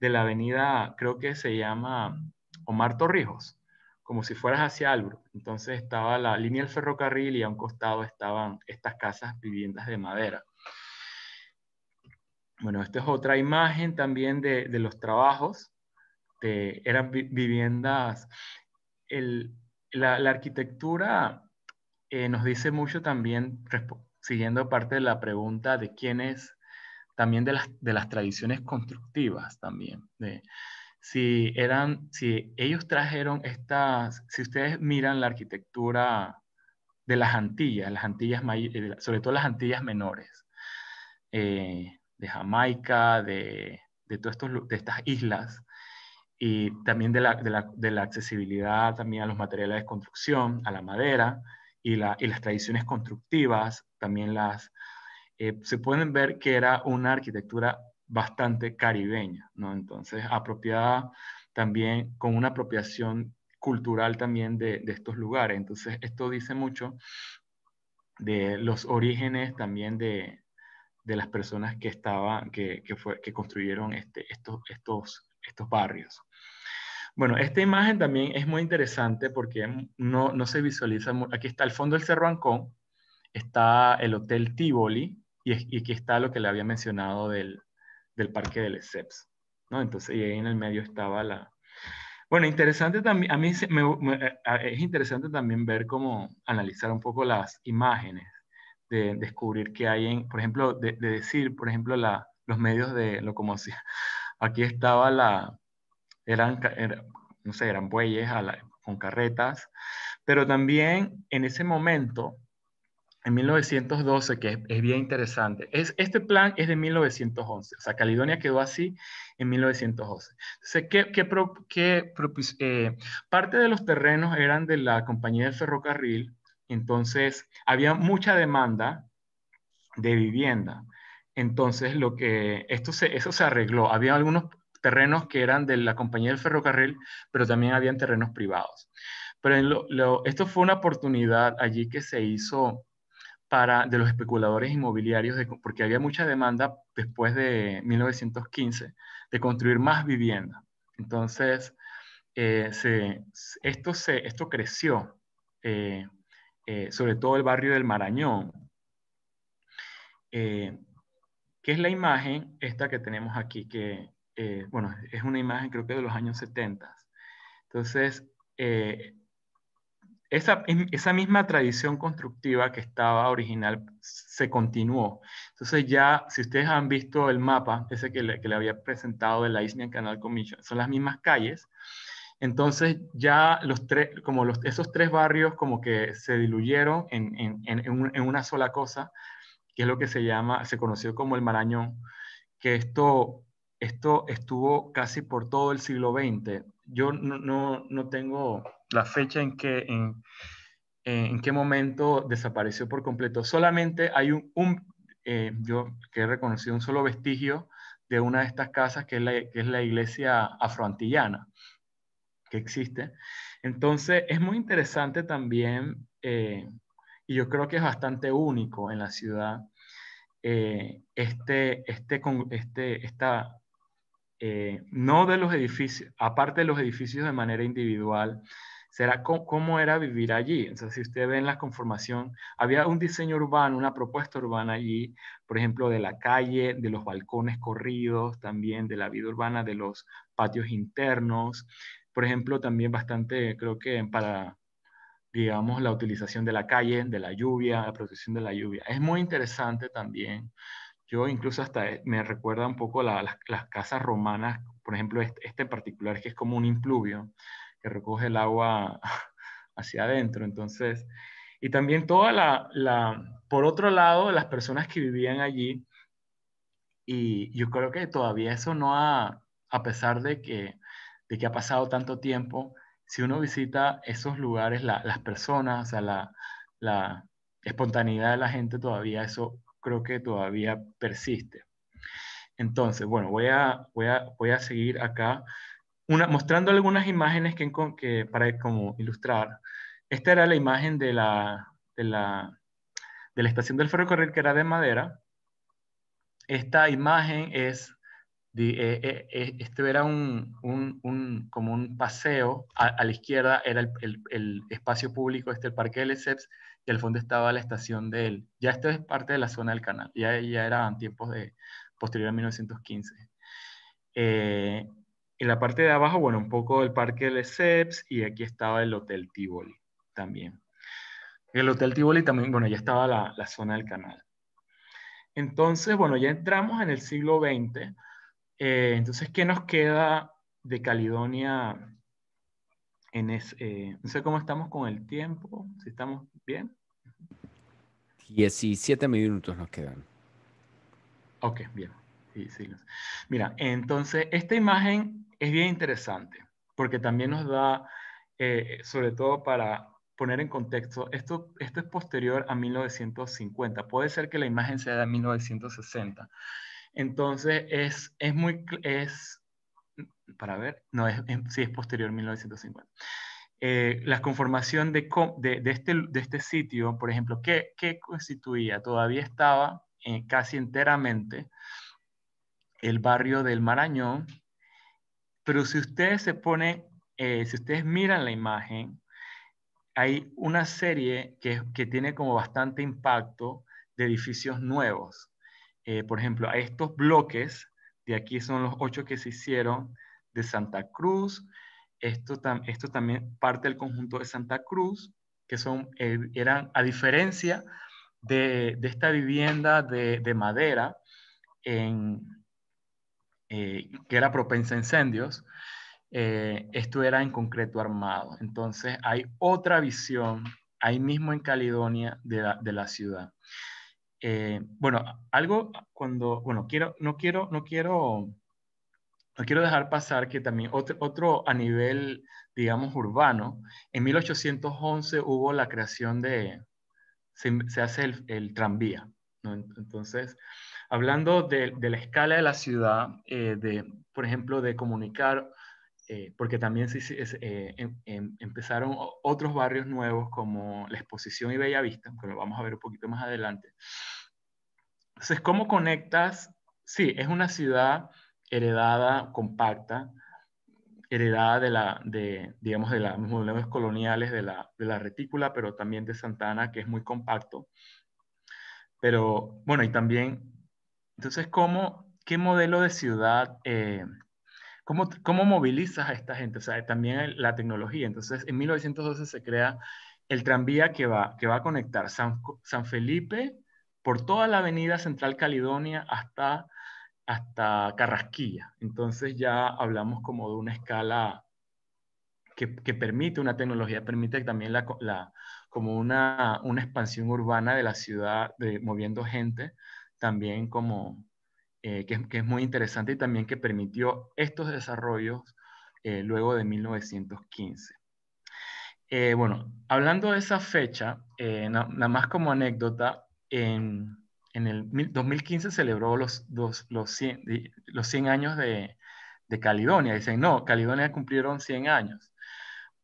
la avenida, creo que se llama Omar Torrijos, como si fueras hacia Albrook. Entonces estaba la línea del ferrocarril y a un costado estaban estas casas, viviendas de madera. Bueno, esta es otra imagen también de los trabajos. Eran viviendas. El, la arquitectura nos dice mucho también, siguiendo parte de la pregunta de quiénes, también de las tradiciones constructivas también. Si ellos trajeron si ustedes miran la arquitectura de las Antillas, sobre todo las Antillas menores, de Jamaica, de todos de estas islas, y también de la accesibilidad también a los materiales de construcción, a la madera y las tradiciones constructivas, también se pueden ver que era una arquitectura bastante caribeña, ¿no? Entonces, apropiada también, con una apropiación cultural también de estos lugares. Entonces, esto dice mucho de los orígenes también de las personas que estaban, que construyeron estos barrios. Bueno, esta imagen también es muy interesante porque no se visualiza. Aquí está el fondo del Cerro Ancón, está el Hotel Tivoli y aquí está lo que le había mencionado del Parque de Lesseps, ¿no? Entonces, y ahí en el medio estaba Bueno, interesante también, a mí es interesante también ver cómo analizar un poco las imágenes, de descubrir qué hay por ejemplo, de decir, por ejemplo, los medios de locomoción. Aquí estaba no sé, eran bueyes con carretas, pero también en ese momento, en 1912, que es bien interesante, este plan es de 1911, o sea, Caledonia quedó así en 1911. Entonces, parte de los terrenos eran de la compañía del ferrocarril, entonces había mucha demanda de vivienda. Entonces, eso se arregló. Había algunos terrenos que eran de la compañía del ferrocarril, pero también habían terrenos privados. Pero esto fue una oportunidad allí que se hizo de los especuladores inmobiliarios, porque había mucha demanda después de 1915 de construir más vivienda. Entonces, esto creció, eh, sobre todo el barrio del Marañón, eh, que es la imagen esta que tenemos aquí, bueno, es una imagen creo que de los años 70. Entonces, eh, esa misma tradición constructiva que estaba original se continuó. Entonces ya, si ustedes han visto el mapa, ese que le había presentado de la Isthmian Canal Commission, son las mismas calles. Entonces ya esos tres barrios como que se diluyeron en una sola cosa, que es lo que se conoció como el Marañón, que esto estuvo casi por todo el siglo XX. Yo no tengo la fecha en qué momento desapareció por completo. Solamente hay yo que he reconocido un solo vestigio de una de estas casas, que es la iglesia afroantillana que existe. Entonces, es muy interesante también, y yo creo que es bastante único en la ciudad, no de los edificios, aparte de los edificios de manera individual, será cómo era vivir allí. Entonces, si usted ve en la conformación, había un diseño urbano, una propuesta urbana allí, por ejemplo, de la calle, de los balcones corridos, también de la vida urbana, de los patios internos, por ejemplo, también bastante, creo que para, digamos, la utilización de la calle, de la lluvia, la protección de la lluvia. Es muy interesante también Yo incluso hasta me recuerda un poco las casas romanas, por ejemplo, este en particular, que es como un impluvio que recoge el agua hacia adentro. Entonces, y también por otro lado, las personas que vivían allí, y yo creo que todavía eso no ha, a pesar de que ha pasado tanto tiempo, si uno visita esos lugares, las personas, o sea, la espontaneidad de la gente todavía, eso creo que todavía persiste. Entonces, bueno, voy a seguir acá mostrando algunas imágenes para como ilustrar. Esta era la imagen de la estación del ferrocarril, que era de madera. Esta imagen este era como un paseo. A la izquierda era el espacio público, el Parque de Lesseps, y al fondo estaba la estación ya esto es parte de la zona del canal, ya eran tiempos posterior a 1915. Eh, en la parte de abajo, bueno, un poco del Parque de Lesseps, y aquí estaba el Hotel Tivoli también. El Hotel Tivoli también, bueno, ya estaba la zona del canal. Entonces, bueno, ya entramos en el siglo XX. Entonces, ¿qué nos queda de Caledonia no sé cómo estamos con el tiempo, si estamos bien? 17 minutos nos quedan. Ok, bien. Sí, sí. Mira, entonces, esta imagen es bien interesante porque también nos da, sobre todo para poner en contexto, esto es posterior a 1950. Puede ser que la imagen sea de 1960. Entonces, para ver, no, sí es posterior a 1950. La conformación de este sitio, por ejemplo, ¿qué constituía? Todavía estaba casi enteramente el barrio del Marañón, pero si ustedes si ustedes miran la imagen, hay una serie que tiene como bastante impacto de edificios nuevos. Por ejemplo, a estos bloques, de aquí son los 8 que se hicieron de Santa Cruz. Esto también parte del conjunto de Santa Cruz, que eran, a diferencia de esta vivienda de madera, que era propensa a incendios. Esto era en concreto armado. Entonces hay otra visión ahí mismo en Caledonia de la ciudad. Bueno, no quiero dejar pasar que también otro a nivel, digamos, urbano. En 1811 hubo la creación se hace el tranvía, ¿no? Entonces, hablando de la escala de la ciudad, por ejemplo, de comunicar, porque también empezaron otros barrios nuevos como La Exposición y Bellavista, que lo vamos a ver un poquito más adelante. Entonces, ¿cómo conectas? Sí, es una ciudad heredada, compacta, heredada digamos, de los modelos coloniales de la retícula, pero también de Santa Ana, que es muy compacto. Pero, bueno, y también, entonces, ¿qué modelo de ciudad, cómo movilizas a esta gente? O sea, también la tecnología. Entonces, en 1912 se crea el tranvía que va a conectar San Felipe por toda la avenida Central Caledonia hasta Carrasquilla. Entonces ya hablamos como de una escala que permite, una tecnología permite también como una expansión urbana de la ciudad, moviendo gente, también como, que es muy interesante, y también que permitió estos desarrollos luego de 1915. Bueno, hablando de esa fecha, nada más como anécdota, en el 2015 celebró los 100 años de Caledonia. Dicen, no, Caledonia cumplieron 100 años.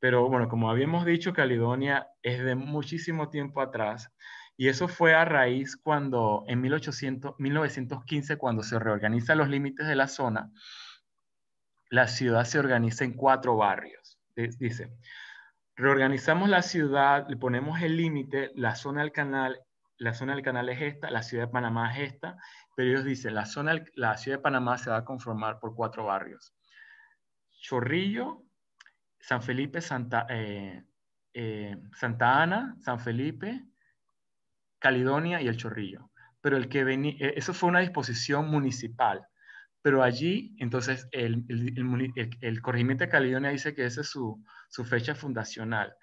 Pero bueno, como habíamos dicho, Caledonia es de muchísimo tiempo atrás, y eso fue a raíz cuando en 1915, cuando se reorganizan los límites de la zona, la ciudad se organiza en 4 barrios. Dice, reorganizamos la ciudad, le ponemos el límite, la zona del canal es esta, la ciudad de Panamá es esta, pero ellos dicen, la ciudad de Panamá se va a conformar por 4 barrios: Chorrillo, San Felipe, Santa Ana, San Felipe, Caledonia y El Chorrillo. pero el que venía, eso fue una disposición municipal. Pero allí, entonces, el corregimiento de Caledonia dice que esa es su fecha fundacional.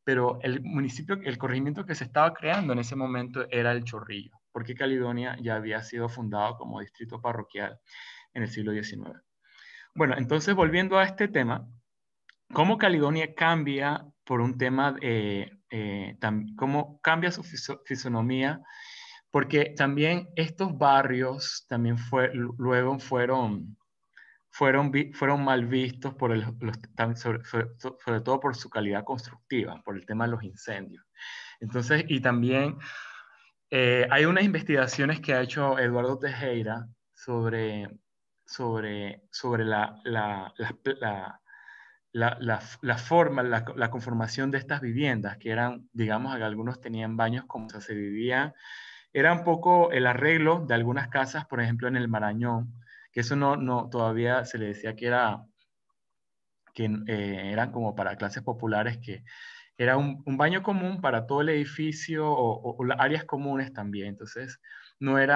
Pero el municipio, el corregimiento que se estaba creando en ese momento era el Chorrillo, porque Caledonia ya había sido fundado como distrito parroquial en el siglo XIX. Bueno, entonces, volviendo a este tema, ¿cómo Caledonia cambia por un tema, cómo cambia su fisonomía? Porque también estos barrios también luego fueron mal vistos por sobre todo por su calidad constructiva, por el tema de los incendios. Entonces, y también hay unas investigaciones que ha hecho Eduardo Tejera sobre la forma, la conformación de estas viviendas, que eran, digamos, algunos tenían baños como se vivían. Era un poco el arreglo de algunas casas, por ejemplo, en el Marañón, que eso todavía se le decía que eran como para clases populares, que era un baño común para todo el edificio o las áreas comunes también. Entonces, no es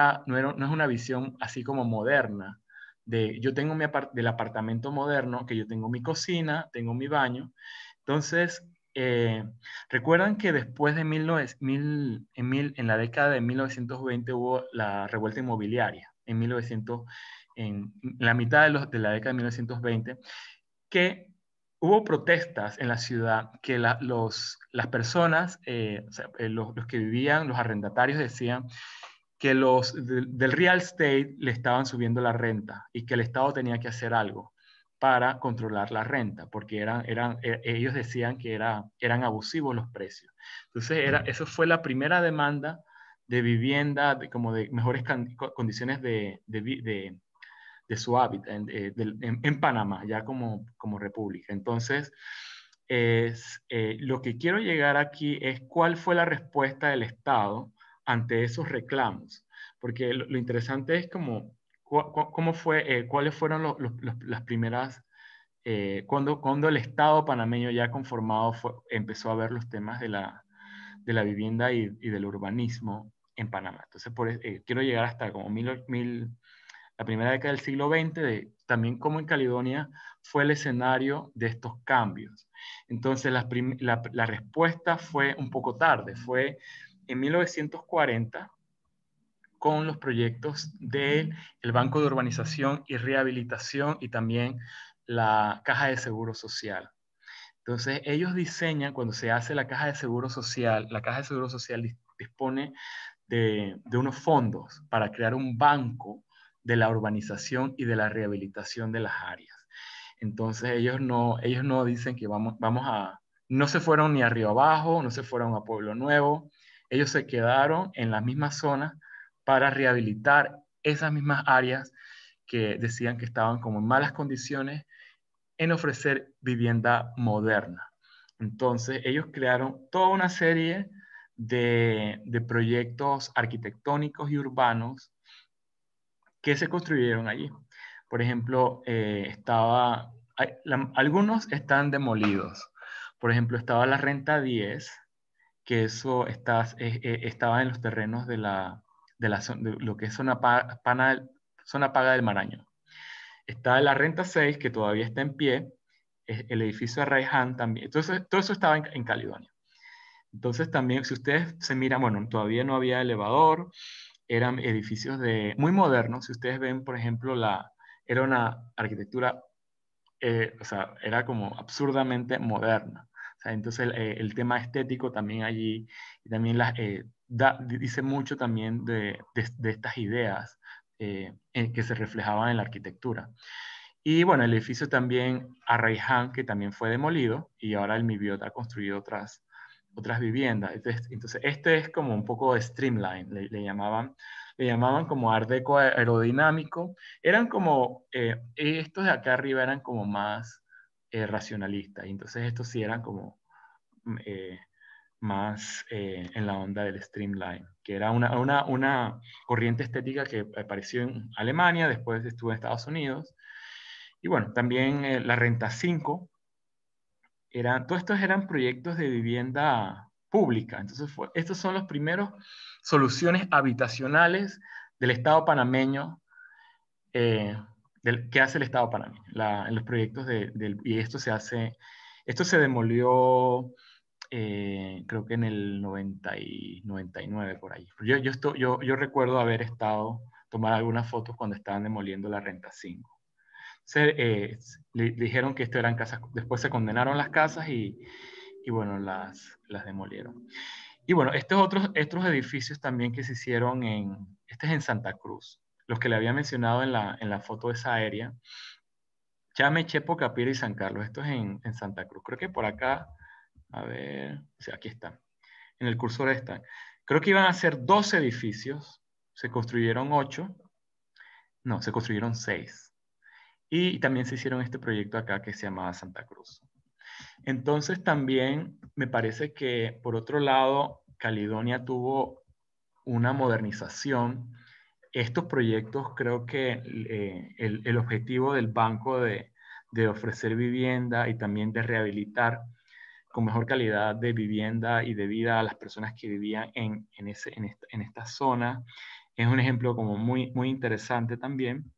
una visión así como moderna. Yo tengo del apartamento moderno, que yo tengo mi cocina, tengo mi baño. Entonces, eh, recuerdan que después de en la década de 1920 hubo la revuelta inmobiliaria, en la mitad de la década de 1920, que hubo protestas en la ciudad que las personas, o sea, los que vivían, los arrendatarios decían que del real estate le estaban subiendo la renta y que el Estado tenía que hacer algo para controlar la renta, porque ellos decían que eran abusivos los precios. Entonces, eso fue la primera demanda de vivienda, como de mejores condiciones de su hábitat en Panamá, ya como república. Entonces, lo que quiero llegar aquí es cuál fue la respuesta del Estado ante esos reclamos, porque lo interesante es cómo fue, cuáles fueron las primeras, cuando el Estado panameño ya conformado empezó a ver los temas de la vivienda y del urbanismo en Panamá. Entonces, quiero llegar hasta como la primera década del siglo XX, también como en Caledonia fue el escenario de estos cambios. Entonces, la respuesta fue un poco tarde, fue en 1940 con los proyectos del Banco de Urbanización y Rehabilitación y también la Caja de Seguro Social. Entonces, ellos diseñan, cuando se hace la Caja de Seguro Social, la Caja de Seguro Social dispone de unos fondos para crear un banco de la urbanización y de la rehabilitación de las áreas. Entonces ellos no dicen que no se fueron ni a Río Abajo, no se fueron a Pueblo Nuevo, ellos se quedaron en las mismas zonas para rehabilitar esas mismas áreas que decían que estaban como en malas condiciones en ofrecer vivienda moderna. Entonces ellos crearon toda una serie de proyectos arquitectónicos y urbanos que se construyeron allí. Por ejemplo, algunos están demolidos. Por ejemplo, estaba la Renta 10, que eso estaba en los terrenos de lo que es zona paga del Marañón. Está la Renta 6, que todavía está en pie, el edificio de Arraiján también. Entonces, todo eso estaba en Caledonia. Entonces también, si ustedes se miran, bueno, todavía no había elevador, eran edificios muy modernos. Si ustedes ven, por ejemplo, era una arquitectura, o sea, era como absurdamente moderna. O sea, entonces el tema estético también allí, y también dice mucho también de estas ideas que se reflejaban en la arquitectura. Y bueno, el edificio también Arraiján, que también fue demolido, y ahora el Miviot ha construido otras viviendas. Entonces, este es como un poco de streamline, le llamaban como art deco aerodinámico. Eran como, estos de acá arriba eran como más racionalistas, y entonces estos sí eran como eh, más en la onda del streamline, que era una corriente estética que apareció en Alemania, después estuvo en Estados Unidos. Y bueno, también la Renta 5, todos estos eran proyectos de vivienda pública. Entonces, estos son los primeros soluciones habitacionales del Estado panameño, que hace el Estado panameño, en los proyectos y esto se demolió, creo que en el 99 por ahí. Yo recuerdo haber tomar algunas fotos cuando estaban demoliendo la Renta 5. Le dijeron que esto eran casas, después se condenaron las casas y bueno, las demolieron. Y bueno, estos edificios también que se hicieron este es en Santa Cruz, los que le había mencionado en la foto esa aérea, Chame, Chepo, Capira y San Carlos, esto es en Santa Cruz, creo que por acá, a ver, sí, aquí están, en el cursor están. Creo que iban a ser 12 edificios, se construyeron 8, no, se construyeron 6. Y también se hicieron este proyecto acá que se llamaba Santa Cruz. Entonces también me parece que, por otro lado, Caledonia tuvo una modernización. Estos proyectos, creo que el objetivo del banco de ofrecer vivienda y también de rehabilitar con mejor calidad de vivienda y de vida a las personas que vivían en esta zona es un ejemplo como muy, muy interesante también.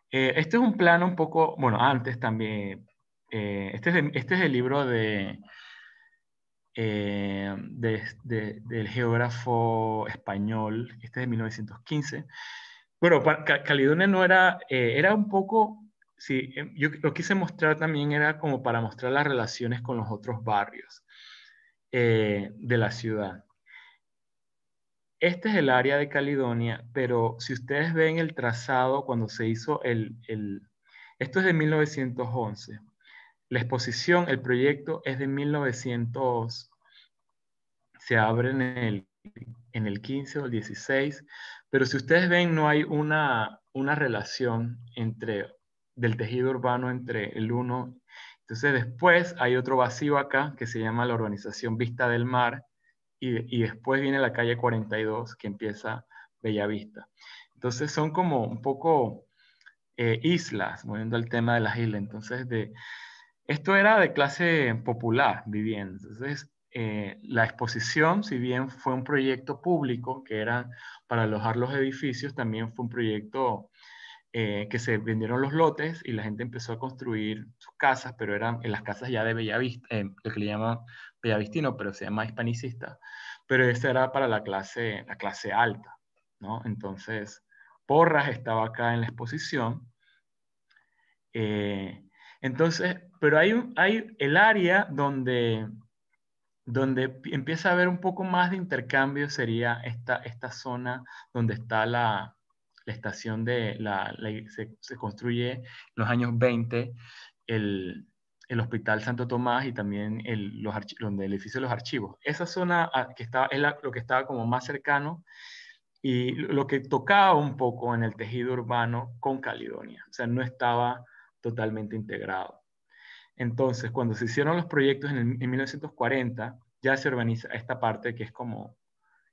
Este es un plano un poco, bueno, antes también, este es el libro del geógrafo español, este es de 1915. Bueno, Caledonia no era, era un poco, sí, yo lo quise mostrar también era como para mostrar las relaciones con los otros barrios de la ciudad. Este es el área de Caledonia, pero si ustedes ven el trazado cuando se hizo esto es de 1911. La exposición, el proyecto es de 1900, se abre en el 15 o el 16, pero si ustedes ven no hay una relación del tejido urbano entre el uno. Entonces después hay otro vacío acá que se llama la urbanización Vista del Mar y después viene la calle 42 que empieza Bellavista. Entonces son como un poco islas, volviendo al tema de las islas. Entonces esto era de clase popular viviendo. Entonces, la exposición, si bien fue un proyecto público, que era para alojar los edificios, también fue un proyecto que se vendieron los lotes y la gente empezó a construir sus casas, pero eran en las casas ya de Bellavista, lo que le llaman bellavistino, pero se llama hispanicista. Pero esta era para la clase alta, ¿no? Entonces, Porras estaba acá en la exposición. Eh, entonces, pero hay el área donde empieza a haber un poco más de intercambio sería esta zona donde está la estación se construye en los años 20 el Hospital Santo Tomás y también donde el edificio de los archivos. Esa zona que estaba, lo que estaba como más cercano y lo que tocaba un poco en el tejido urbano con Caledonia. O sea, no estaba totalmente integrado. Entonces, cuando se hicieron los proyectos en 1940, ya se urbaniza esta parte que es como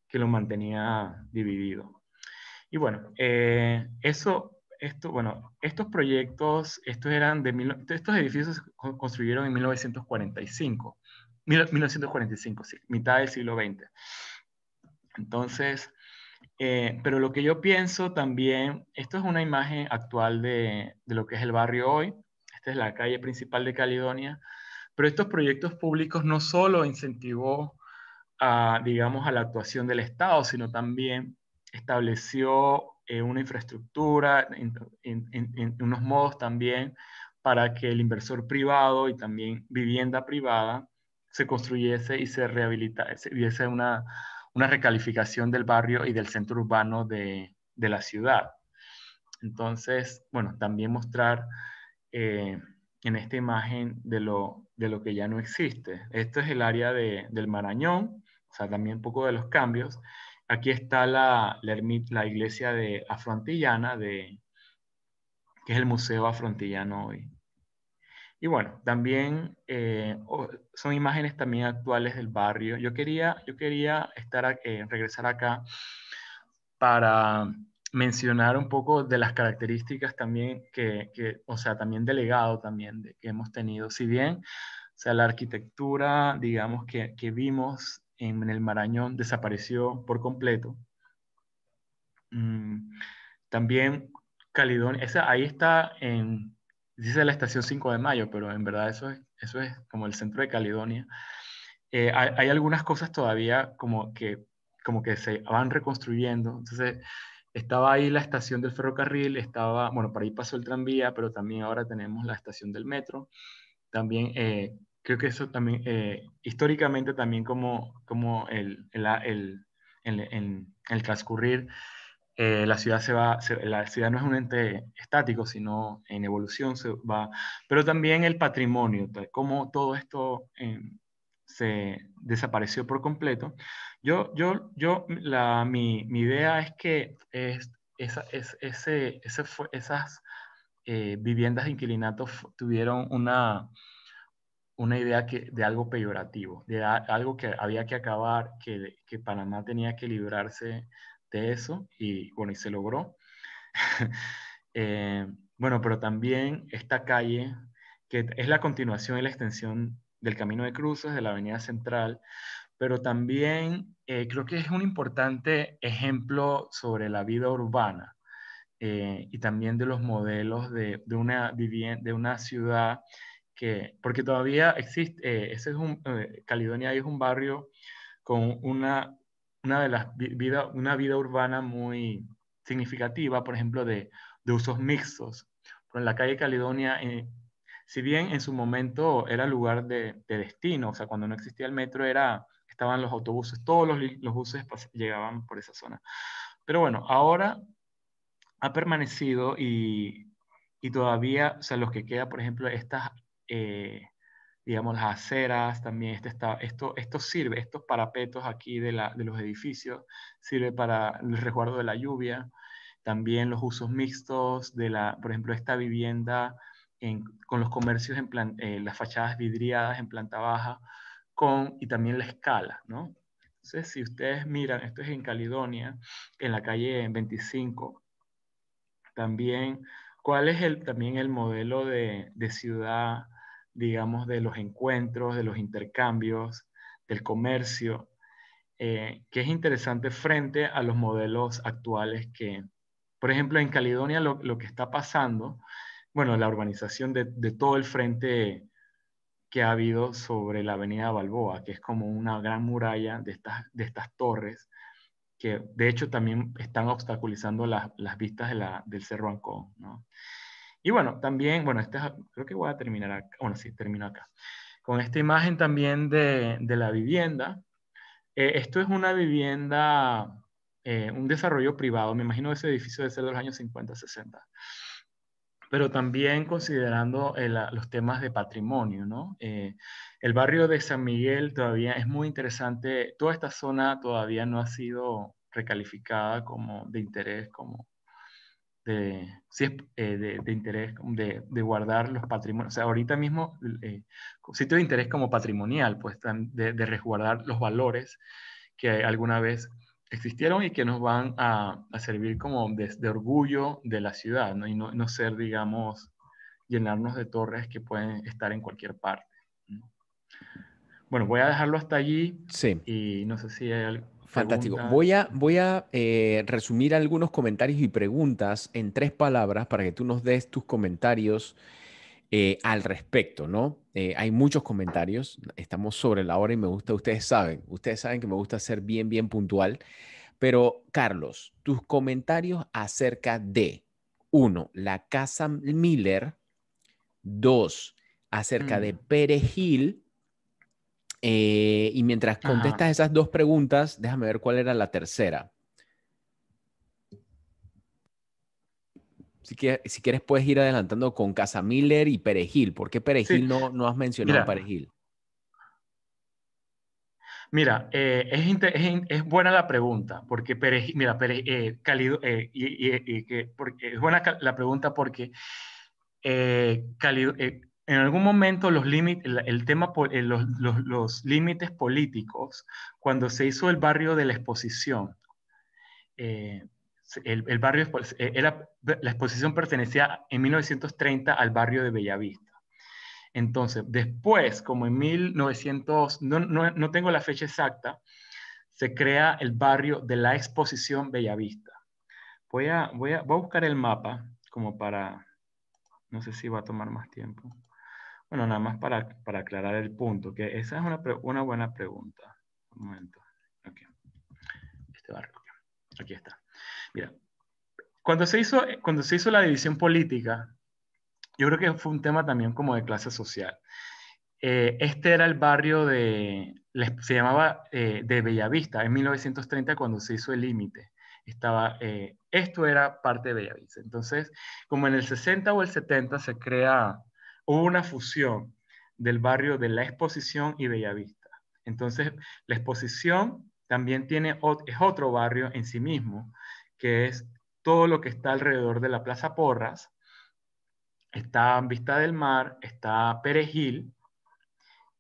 que lo mantenía dividido. Y bueno, estos proyectos, estos edificios se construyeron en 1945, 1945, sí, mitad del siglo XX. Entonces, pero lo que yo pienso también, esto es una imagen actual de lo que es el barrio hoy. Esta es la calle principal de Caledonia. Pero estos proyectos públicos no solo incentivó digamos, a la actuación del Estado, sino también estableció una infraestructura, en unos modos también para que el inversor privado y también vivienda privada se construyese y se rehabilitase, hubiese una recalificación del barrio y del centro urbano de la ciudad. Entonces, bueno, también mostrar en esta imagen de lo que ya no existe. Esto es el área del Marañón, o sea, también un poco de los cambios. Aquí está la iglesia de Afroantillana, que es el Museo Afroantillano hoy. Y bueno, también son imágenes también actuales del barrio. Yo quería regresar acá para mencionar un poco de las características también o sea, también delegado también que hemos tenido. Si bien sea, la arquitectura, digamos, que vimos en el Marañón desapareció por completo. Mm, también Caledonia, ahí está dice la estación 5 de Mayo, pero en verdad eso es como el centro de Caledonia. Hay algunas cosas todavía como que se van reconstruyendo. Entonces, estaba ahí la estación del ferrocarril, bueno, por ahí pasó el tranvía, pero también ahora tenemos la estación del metro. También creo que eso también, históricamente también como en el transcurrir, la ciudad la ciudad no es un ente estático, sino en evolución se va, pero también el patrimonio, cómo todo esto se desapareció por completo. Mi idea es que esas viviendas de inquilinato tuvieron una idea de algo peyorativo, algo que había que acabar, que Panamá tenía que librarse de eso, y bueno, y se logró. Eh, bueno, pero también esta calle, que es la continuación y la extensión del Camino de Cruces, de la Avenida Central, pero también creo que es un importante ejemplo sobre la vida urbana, y también de los modelos de una ciudad porque todavía existe, Caledonia es un barrio con una vida urbana muy significativa, por ejemplo, de usos mixtos. Pero en la calle Caledonia, si bien en su momento era lugar de destino, o sea, cuando no existía el metro estaban los autobuses, todos los buses llegaban por esa zona. Pero bueno, ahora ha permanecido y todavía, o sea, los que queda, por ejemplo, eh, digamos, las aceras, también esto sirve, estos parapetos aquí de los edificios, sirve para el resguardo de la lluvia, también los usos mixtos por ejemplo, esta vivienda con los comercios las fachadas vidriadas en planta baja, y también la escala, ¿no? Entonces, si ustedes miran, esto es en Caledonia, en la calle 25, también, ¿cuál es también el modelo de ciudad, digamos, de los encuentros, de los intercambios, del comercio, que es interesante frente a los modelos actuales por ejemplo, en Caledonia lo que está pasando, bueno, la urbanización de todo el frente que ha habido sobre la avenida Balboa, que es como una gran muralla de estas torres, que de hecho también están obstaculizando las vistas del Cerro Ancón, ¿no? Y bueno, también, bueno, creo que voy a terminar acá. Bueno, sí, termino acá. Con esta imagen también de la vivienda. Esto es una vivienda, un desarrollo privado. Me imagino ese edificio debe ser de los años 50, 60. Pero también considerando los temas de patrimonio, ¿no? El barrio de San Miguel todavía es muy interesante. Toda esta zona todavía no ha sido recalificada como de interés, sí, de interés, de guardar los patrimonios. O sea, ahorita mismo, sitio de interés como patrimonial, pues de resguardar los valores que alguna vez existieron y que nos van a servir como de orgullo de la ciudad, ¿no? Y no ser, digamos, llenarnos de torres que pueden estar en cualquier parte, ¿no? Bueno, voy a dejarlo hasta allí Sí. y no sé si hay Fantástico. Voy preguntas. a, voy a resumir algunos comentarios y preguntas en 3 palabras para que tú nos des tus comentarios al respecto, ¿no? Hay muchos comentarios, estamos sobre la hora y me gusta, ustedes saben que me gusta ser bien, bien puntual, pero Carlos, tus comentarios acerca de, uno, la Casa Miller, dos, acerca de Mm, Perejil. Y mientras ajá. contestas esas 2 preguntas, déjame ver cuál era la tercera. Si quieres, puedes ir adelantando con Casa Miller y Perejil. ¿Por qué Sí, Perejil no has mencionado mira, Perejil? Mira, es buena la pregunta, porque mira, es buena la pregunta porque en algún momento los límites, el tema, los límites políticos, cuando se hizo el barrio de la Exposición, eh, el barrio, la Exposición pertenecía en 1930 al barrio de Bellavista. Entonces, después, como en 1900, no tengo la fecha exacta, se crea el barrio de la Exposición Bellavista. Voy a buscar el mapa como para, no sé si va a tomar más tiempo. Bueno, nada más para aclarar el punto, que esa es una buena pregunta. Un momento. Aquí. Este barrio. Aquí está. Mira, cuando se hizo la división política, yo creo que fue un tema también como de clase social. Este era el barrio se llamaba de Bellavista en 1930 cuando se hizo el límite. Esto era parte de Bellavista. Entonces, como en el 60 o el 70 hubo una fusión del barrio de La Exposición y Bellavista. Entonces, La Exposición también es otro barrio en sí mismo, que es todo lo que está alrededor de la Plaza Porras. Está Vista del Mar, está Perejil,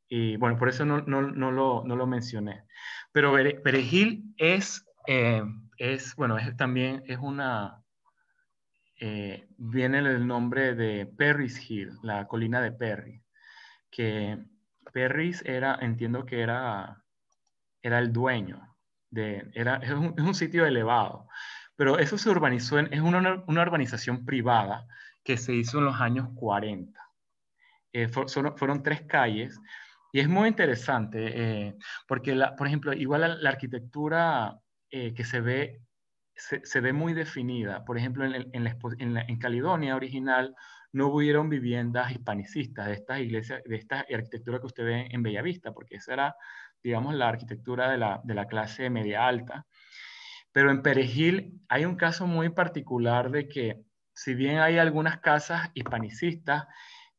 y bueno, por eso no lo mencioné. Pero Perejil bueno, también es viene el nombre de Perry's Hill, la colina de Perry, que Perry's entiendo que era el dueño, es un sitio elevado, pero eso se urbanizó, es una urbanización privada que se hizo en los años 40. Fueron 3 calles y es muy interesante porque, por ejemplo, igual la arquitectura que se ve muy definida. Por ejemplo, en Caledonia original no hubieron viviendas hispanicistas de estas iglesias, de esta arquitectura que usted ve en Bellavista, porque esa era, digamos, la arquitectura de la clase media alta. Pero en Perejil hay un caso muy particular de que, si bien hay algunas casas hispanicistas,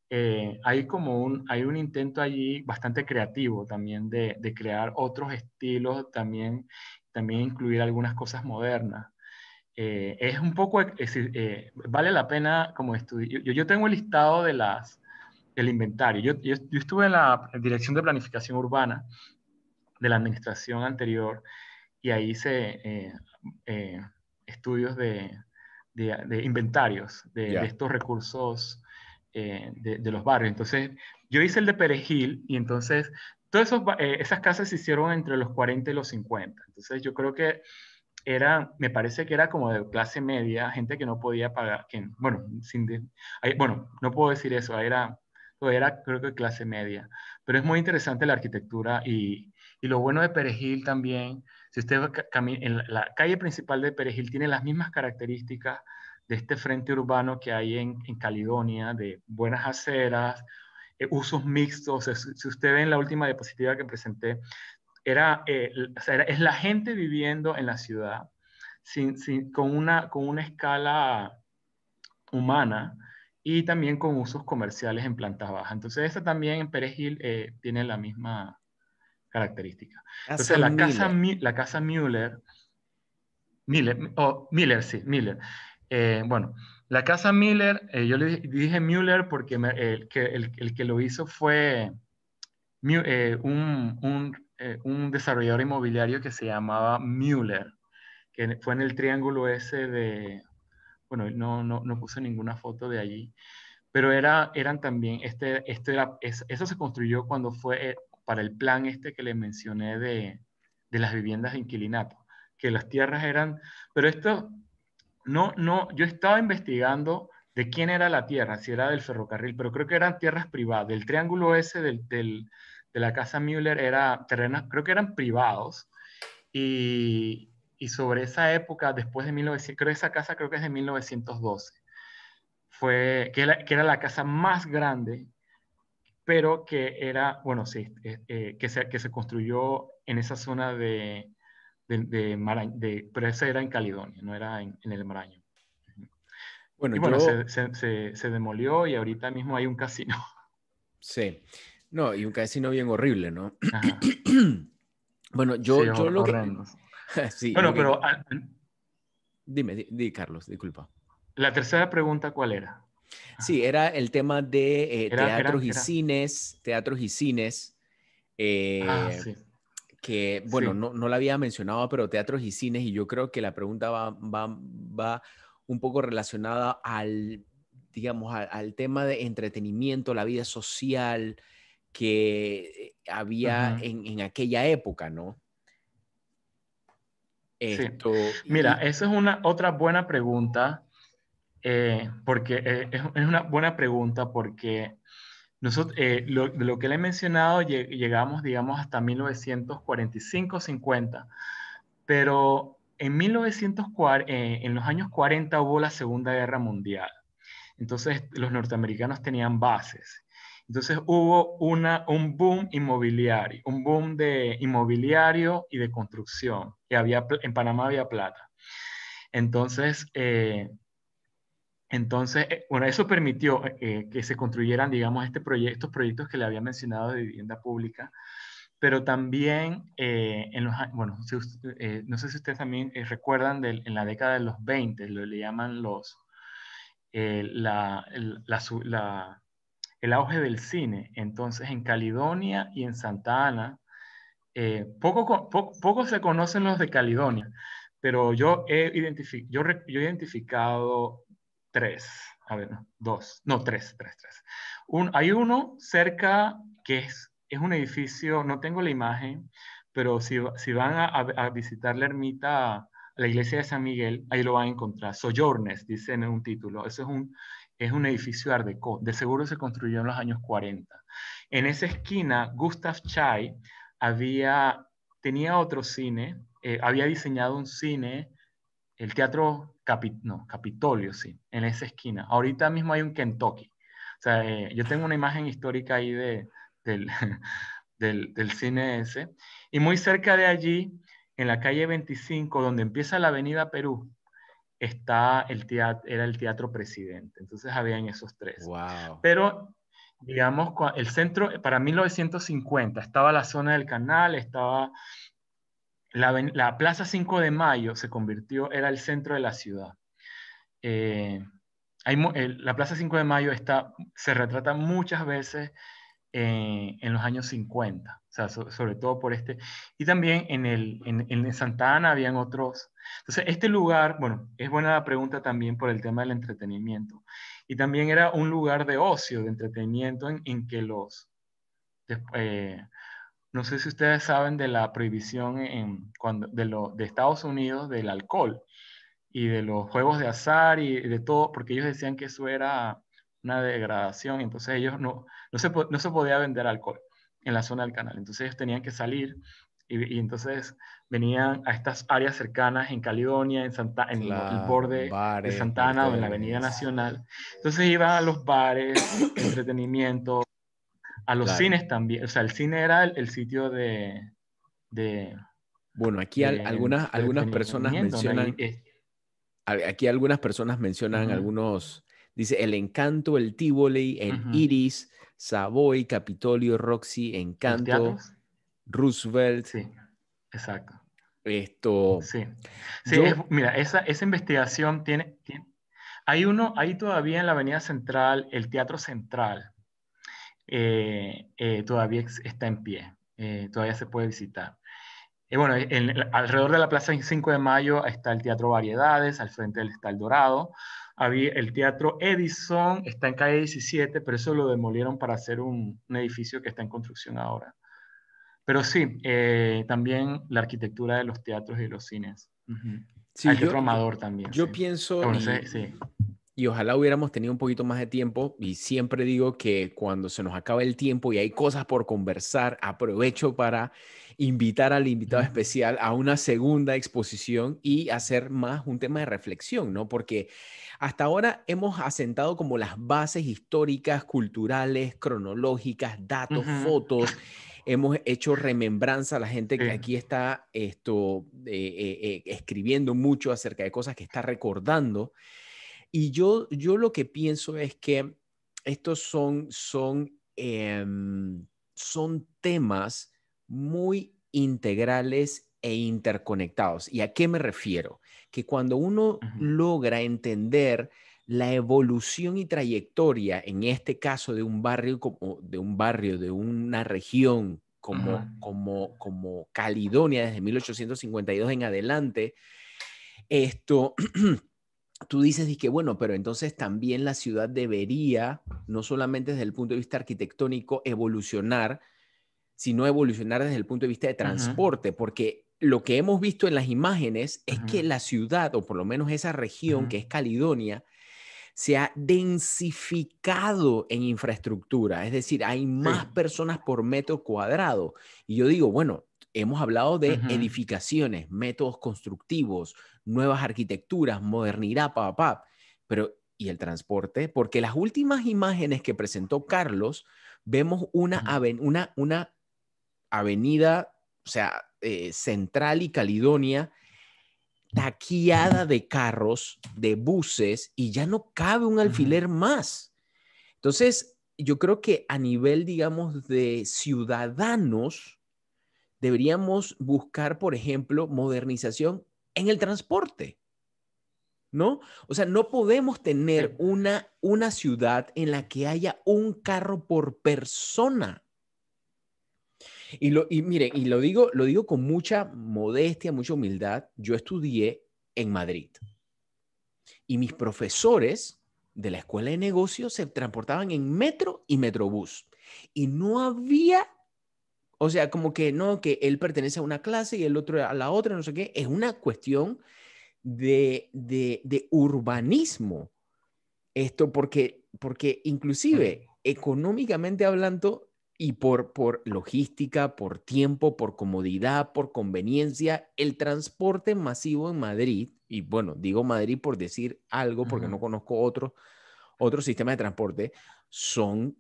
hay un intento allí bastante creativo también de crear otros estilos, también incluir algunas cosas modernas. Es un poco, vale la pena como estudiar. Yo tengo el listado del inventario. Yo estuve en la Dirección de Planificación Urbana de la administración anterior y ahí hice eh, estudios de inventarios de Ya. estos recursos de los barrios. Entonces, yo hice el de Perejil y entonces esas casas se hicieron entre los 40 y los 50. Entonces, yo creo que me parece que era como de clase media, gente que no podía pagar, bueno, bueno, no puedo decir eso, era creo que clase media, pero es muy interesante la arquitectura y lo bueno de Perejil también, si usted camina en la calle principal de Perejil, tiene las mismas características de este frente urbano que hay en Caledonia, de buenas aceras, usos mixtos. O sea, si usted ve en la última diapositiva que presenté, o sea, es la gente viviendo en la ciudad con una escala humana y también con usos comerciales en plantas bajas. Entonces, esa también en Perejil tiene la misma característica. Entonces, Casa Miller. la casa Miller, sí, Miller. Bueno, la casa Miller, yo le dije Müller porque el que lo hizo fue un desarrollador inmobiliario que se llamaba Müller, que fue en el triángulo ese bueno, no puse ninguna foto de allí, pero eran también, eso se construyó cuando fue para el plan este que le mencioné de las viviendas de inquilinato, que las tierras eran, pero esto, yo estaba investigando de quién era la tierra, si era del ferrocarril, pero creo que eran tierras privadas. Del triángulo ese de la casa Müller era terrenos, creo que eran privados. Y sobre esa época, después de 1900, esa casa creo que es de 1912, que era la casa más grande, pero que era, bueno, sí, que se construyó en esa zona pero esa era en Caledonia, no era en el Marañón. Bueno, Y bueno, yo se demolió y ahorita mismo hay un casino. sí. No, y un casino bien horrible, ¿no? Ajá. Bueno, Sí, yo lo que... horrendos. Sí, lo Bueno, que... pero Dime, Carlos, disculpa. la tercera pregunta, ¿cuál era? Sí, era el tema de Era. teatros y cines, eh, Sí, que, bueno, sí. no la había mencionado, pero teatros y cines, y yo creo que la pregunta va un poco relacionada digamos, al tema de entretenimiento, la vida social que había Ujú. en aquella época, ¿no? Sí. Esto, Mira, esa es una otra buena pregunta, porque es una buena pregunta porque nosotros, lo que le he mencionado, llegamos, digamos, hasta 1945-50, pero en 1940, en los años 40 hubo la Segunda Guerra Mundial. Entonces los norteamericanos tenían bases. Entonces hubo un boom inmobiliario, un boom de inmobiliario y de construcción. Y en Panamá había plata. Entonces, bueno, eso permitió que se construyeran, digamos, estos proyectos que le había mencionado de vivienda pública, pero también bueno, no sé si ustedes también recuerdan en la década de los 20, le llaman la, el, la su- la- el auge del cine. Entonces, en Caledonia y en Santa Ana, poco se conocen los de Caledonia, pero yo he identificado tres, a ver, no, dos, no, tres. Hay uno cerca que es un edificio, no tengo la imagen, pero si van a visitar la ermita, la iglesia de San Miguel, ahí lo van a encontrar. Sojournes, dice en un título. Eso es un edificio Art Deco. De seguro se construyó en los años 40. En esa esquina, Gustav Chai tenía otro cine, había diseñado un cine, el Teatro Capitolio, sí, en esa esquina. Ahorita mismo hay un Kentucky. O sea, yo tengo una imagen histórica ahí del, del cine ese. Y muy cerca de allí, en la calle 25, donde empieza la Avenida Perú, era el Teatro Presidente. Entonces habían esos tres. wow. Pero, digamos, el centro, para 1950, estaba la zona del canal, estaba la Plaza 5 de Mayo, era el centro de la ciudad. Eh, la Plaza 5 de Mayo se retrata muchas veces en los años 50, o sea, sobre todo por este. Y también en Santa Ana habían otros. Entonces, este lugar, bueno, es buena la pregunta también por el tema del entretenimiento. Y también era un lugar de ocio, de entretenimiento, en que no sé si ustedes saben de la prohibición de Estados Unidos del alcohol y de los juegos de azar y de todo, porque ellos decían que eso era una degradación, entonces ellos no se podía vender alcohol en la zona del canal, entonces ellos tenían que salir y entonces venían a estas áreas cercanas en Caledonia, en el Claro, borde de bares, Santana o en la Avenida moteles, Nacional. Entonces iban a los bares, entretenimiento, a los claro. cines también, o sea, el cine era el sitio de, Bueno, aquí de algunas personas entretenimiento, ¿no? mencionan, aquí algunas personas mencionan Ujú, algunos, dice El Encanto, el Tivoli, el ujú. Iris, Savoy, Capitolio, Roxy, Los Encanto, teatros, Roosevelt, sí, exacto. esto, Sí, sí, yo, mira, esa investigación hay todavía en la Avenida Central, el Teatro Central, todavía está en pie, todavía se puede visitar. Bueno, alrededor de la Plaza 5 de Mayo está el Teatro Variedades, al frente está el Dorado. El Teatro Edison está en calle 17, pero eso lo demolieron para hacer un edificio que está en construcción ahora. Pero sí, también la arquitectura de los teatros y los cines. Ujú. sí, El Teatro Amador también, sí. yo pienso Bueno, sí, sí. y ojalá hubiéramos tenido un poquito más de tiempo y siempre digo que cuando se nos acaba el tiempo y hay cosas por conversar, aprovecho para invitar al invitado Ujú. especial a una segunda exposición y hacer más un tema de reflexión, ¿no? Porque hasta ahora hemos asentado como las bases históricas, culturales, cronológicas, datos, Ujú. fotos. Hemos hecho remembranza a la gente que Sí. aquí está escribiendo mucho acerca de cosas que está recordando. Y yo lo que pienso es que estos son temas muy integrales e interconectados. ¿Y a qué me refiero? Que cuando uno Ujú. logra entender la evolución y trayectoria, en este caso de un barrio, de una región Ujú. como Caledonia desde 1852 en adelante, esto tú dices y que, bueno, pero entonces también la ciudad debería, no solamente desde el punto de vista arquitectónico, evolucionar, sino evolucionar desde el punto de vista de Ujú, transporte, porque lo que hemos visto en las imágenes es ujú, que la ciudad, o por lo menos esa región ujú. que es Caledonia, se ha densificado en infraestructura, es decir, hay más Sí. personas por metro cuadrado. Y yo digo, bueno, hemos hablado de Ujú, edificaciones, métodos constructivos, nuevas arquitecturas, modernidad, pero ¿y el transporte? Porque las últimas imágenes que presentó Carlos, vemos una, ujú. una avenida, o sea, Central y Caledonia, taqueada de carros, de buses, y ya no cabe un Ujú. alfiler más. Entonces, yo creo que a nivel, digamos, de ciudadanos, deberíamos buscar, por ejemplo, modernización en el transporte, ¿no? O sea, no podemos Sí. tener una ciudad en la que haya un carro por persona. Y mire, y lo digo con mucha modestia, mucha humildad. Yo estudié en Madrid y mis profesores de la escuela de negocios se transportaban en metro y metrobús. Y no había, o sea, como que no, que él pertenece a una clase y el otro a la otra, no sé qué. Es una cuestión de urbanismo. Esto porque Sí. inclusive económicamente hablando y por logística, por tiempo, por comodidad, por conveniencia, el transporte masivo en Madrid, y bueno, digo Madrid por decir algo, porque Ujú. no conozco otro sistema de transporte, son,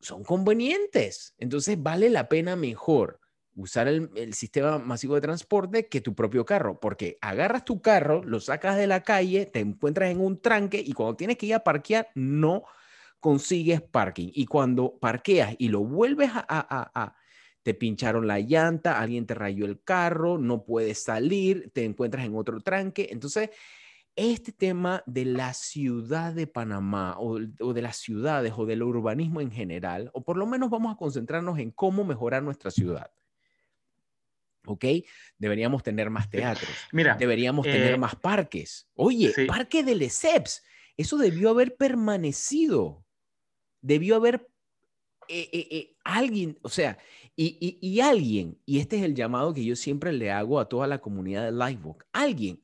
son convenientes. Entonces vale la pena mejor usar el sistema masivo de transporte que tu propio carro, porque agarras tu carro, lo sacas de la calle, te encuentras en un tranque y cuando tienes que ir a parquear, no consigues parking. Y cuando parqueas y lo vuelves te pincharon la llanta, alguien te rayó el carro, no puedes salir, te encuentras en otro tranque. Entonces, este tema de la ciudad de Panamá o de las ciudades o del urbanismo en general, o por lo menos vamos a concentrarnos en cómo mejorar nuestra ciudad. ¿Ok? Deberíamos tener más Sí. teatros, Mira, deberíamos tener más parques. Oye, sí. Parque de Lesseps, eso debió haber permanecido, debió haber alguien, o sea, y alguien, y este es el llamado que yo siempre le hago a toda la comunidad de Livebook, alguien,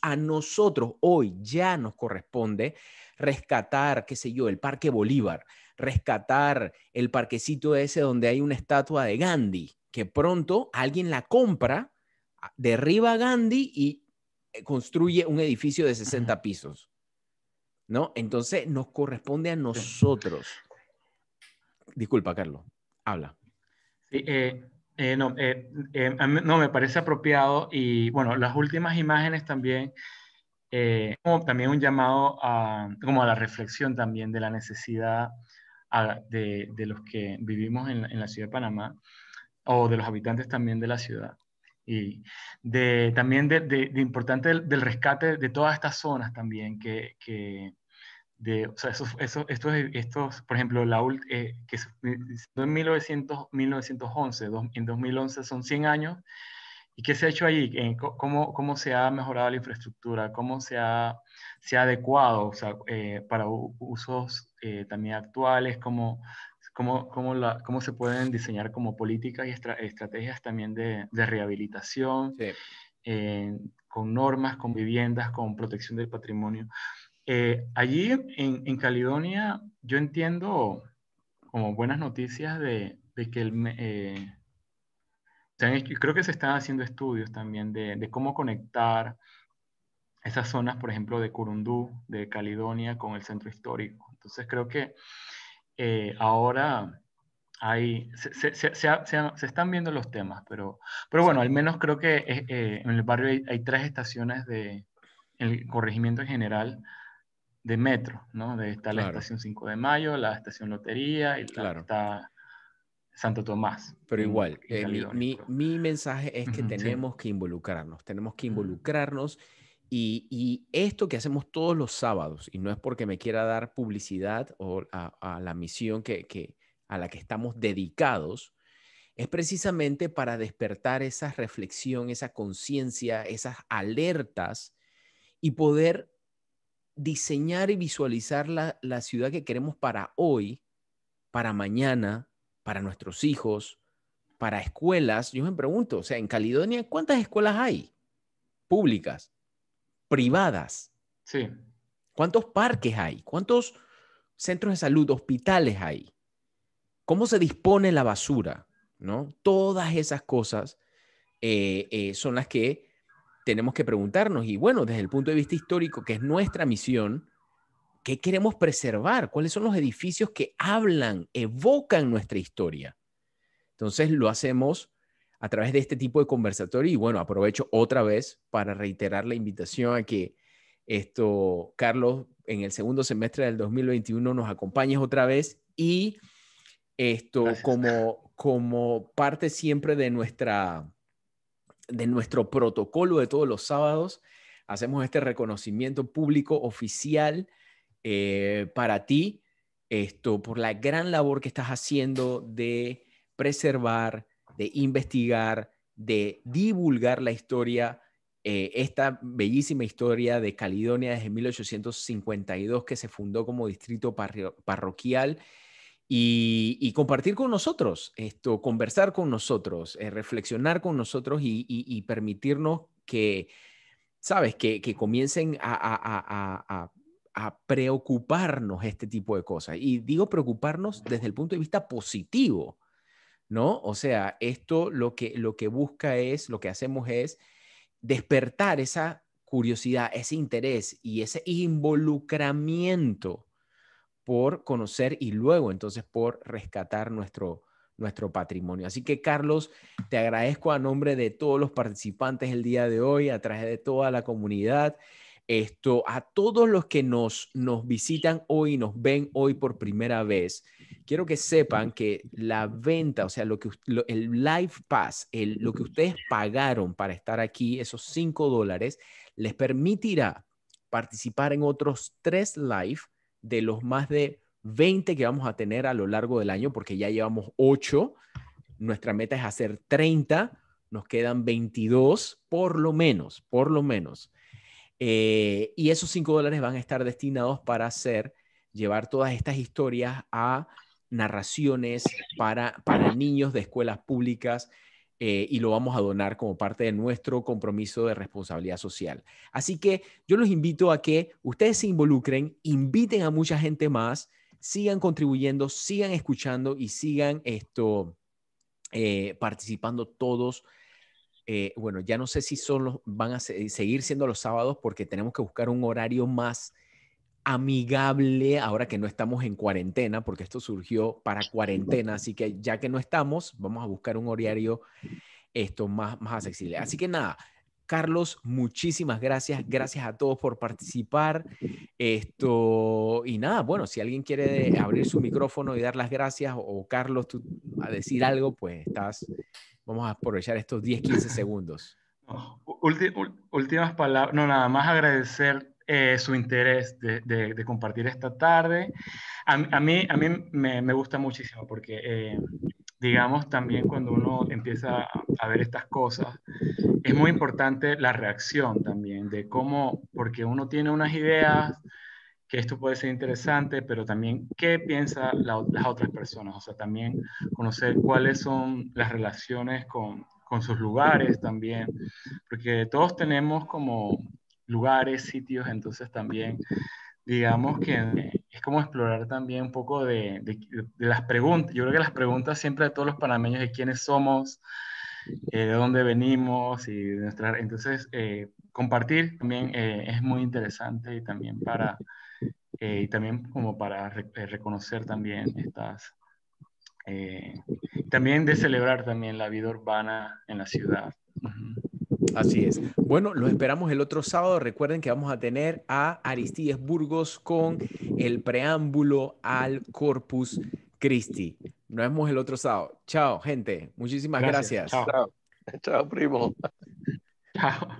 a nosotros hoy ya nos corresponde rescatar, qué sé yo, el Parque Bolívar, rescatar el parquecito ese donde hay una estatua de Gandhi, que pronto alguien la compra, derriba a Gandhi y construye un edificio de Ujú. 60 pisos, ¿no? Entonces nos corresponde a Sí. nosotros. Disculpa, Carlos. Habla. Sí, no, no, me parece apropiado y bueno, las últimas imágenes también, como también un llamado como a la reflexión también de la necesidad de los que vivimos en la ciudad de Panamá o de los habitantes también de la ciudad y también de importante del rescate de todas estas zonas también o sea, estos, por ejemplo, que en 1911, en 2011 son 100 años, ¿y qué se ha hecho allí? ¿Cómo se ha mejorado la infraestructura? ¿Cómo se ha adecuado, o sea, para usos también actuales? ¿Cómo se pueden diseñar como políticas y estrategias también de rehabilitación, Sí. con normas, con viviendas, con protección del patrimonio? Allí en Caledonia, yo entiendo como buenas noticias de que creo que se están haciendo estudios también de cómo conectar esas zonas, por ejemplo, de Curundú, de Caledonia, con el centro histórico. Entonces creo que ahora se están viendo los temas, pero bueno, Sí. al menos creo que en el barrio hay tres estaciones el corregimiento en general de metro, ¿no? Está la Claro, estación 5 de Mayo, la estación Lotería y claro. está Santo Tomás Pero igual, en Caledonia. mi mensaje es que Ujú, sí. tenemos que Ujú, involucrarnos y esto que hacemos todos los sábados, y no es porque me quiera dar publicidad o a la misión a la que estamos dedicados, es precisamente para despertar esa reflexión, esa conciencia, esas alertas y poder diseñar y visualizar la ciudad que queremos para hoy, para mañana, para nuestros hijos, para escuelas. Yo me pregunto, o sea, en Caledonia, ¿cuántas escuelas hay? Públicas, privadas. Sí, ¿Cuántos parques hay? ¿Cuántos centros de salud, hospitales hay? ¿Cómo se dispone la basura? ¿No? Todas esas cosas son las que tenemos que preguntarnos. Y bueno, desde el punto de vista histórico, que es nuestra misión, ¿qué queremos preservar? ¿Cuáles son los edificios que hablan, evocan nuestra historia? Entonces lo hacemos a través de este tipo de conversatorio. Y bueno, aprovecho otra vez para reiterar la invitación a que Carlos, en el segundo semestre del 2021 nos acompañes otra vez y gracias. como parte siempre de nuestro protocolo de todos los sábados, hacemos este reconocimiento público oficial para ti, por la gran labor que estás haciendo de preservar, de investigar, de divulgar la historia, esta bellísima historia de Caledonia desde 1852, que se fundó como distrito parroquial, y compartir con nosotros, conversar con nosotros, reflexionar con nosotros y permitirnos que, sabes, que comiencen a preocuparnos este tipo de cosas. Y digo preocuparnos desde el punto de vista positivo, ¿no? O sea, esto lo que busca es, lo que hacemos es despertar esa curiosidad, ese interés y ese involucramiento por conocer y luego entonces por rescatar nuestro patrimonio. Así que Carlos, te agradezco a nombre de todos los participantes el día de hoy, a través de toda la comunidad, a todos los que nos visitan hoy, nos ven hoy por primera vez. Quiero que sepan que la venta, o sea, el Live Pass, lo que ustedes pagaron para estar aquí, esos $5, les permitirá participar en otros 3 live de los más de 20 que vamos a tener a lo largo del año, porque ya llevamos 8. Nuestra meta es hacer 30, nos quedan 22 por lo menos, por lo menos. Y esos $5 van a estar destinados para llevar todas estas historias a narraciones para niños de escuelas públicas, y lo vamos a donar como parte de nuestro compromiso de responsabilidad social. Así que yo los invito a que ustedes se involucren, inviten a mucha gente más, sigan contribuyendo, sigan escuchando y sigan participando todos. Bueno, ya no sé si van a seguir siendo los sábados porque tenemos que buscar un horario más amigable ahora que no estamos en cuarentena, porque esto surgió para cuarentena, así que ya que no estamos, vamos a buscar un horario más accesible. Así que nada, Carlos, muchísimas gracias. Gracias a todos por participar. Y nada, bueno, si alguien quiere abrir su micrófono y dar las gracias, o Carlos, tú a decir algo, pues vamos a aprovechar estos 10, 15 segundos. No, últimas palabras, no, nada más agradecer su interés de compartir esta tarde. A mí me gusta muchísimo porque, digamos, también cuando uno empieza a ver estas cosas, es muy importante la reacción también, de cómo, porque uno tiene unas ideas, que esto puede ser interesante, pero también qué piensan las otras personas, o sea, también conocer cuáles son las relaciones con sus lugares también, porque todos tenemos como lugares, sitios, entonces también digamos que es como explorar también un poco de las preguntas. Yo creo que las preguntas siempre de todos los panameños de quiénes somos, de dónde venimos y de entonces compartir también es muy interesante y también y también como para reconocer también eh, también de celebrar también la vida urbana en la ciudad. Ujú. Así es. Bueno, los esperamos el otro sábado. Recuerden que vamos a tener a Aristides Burgos con el preámbulo al Corpus Christi. Nos vemos el otro sábado. Chao, gente. Muchísimas Gracias, gracias. chao. Chao, chao, primo. Chao.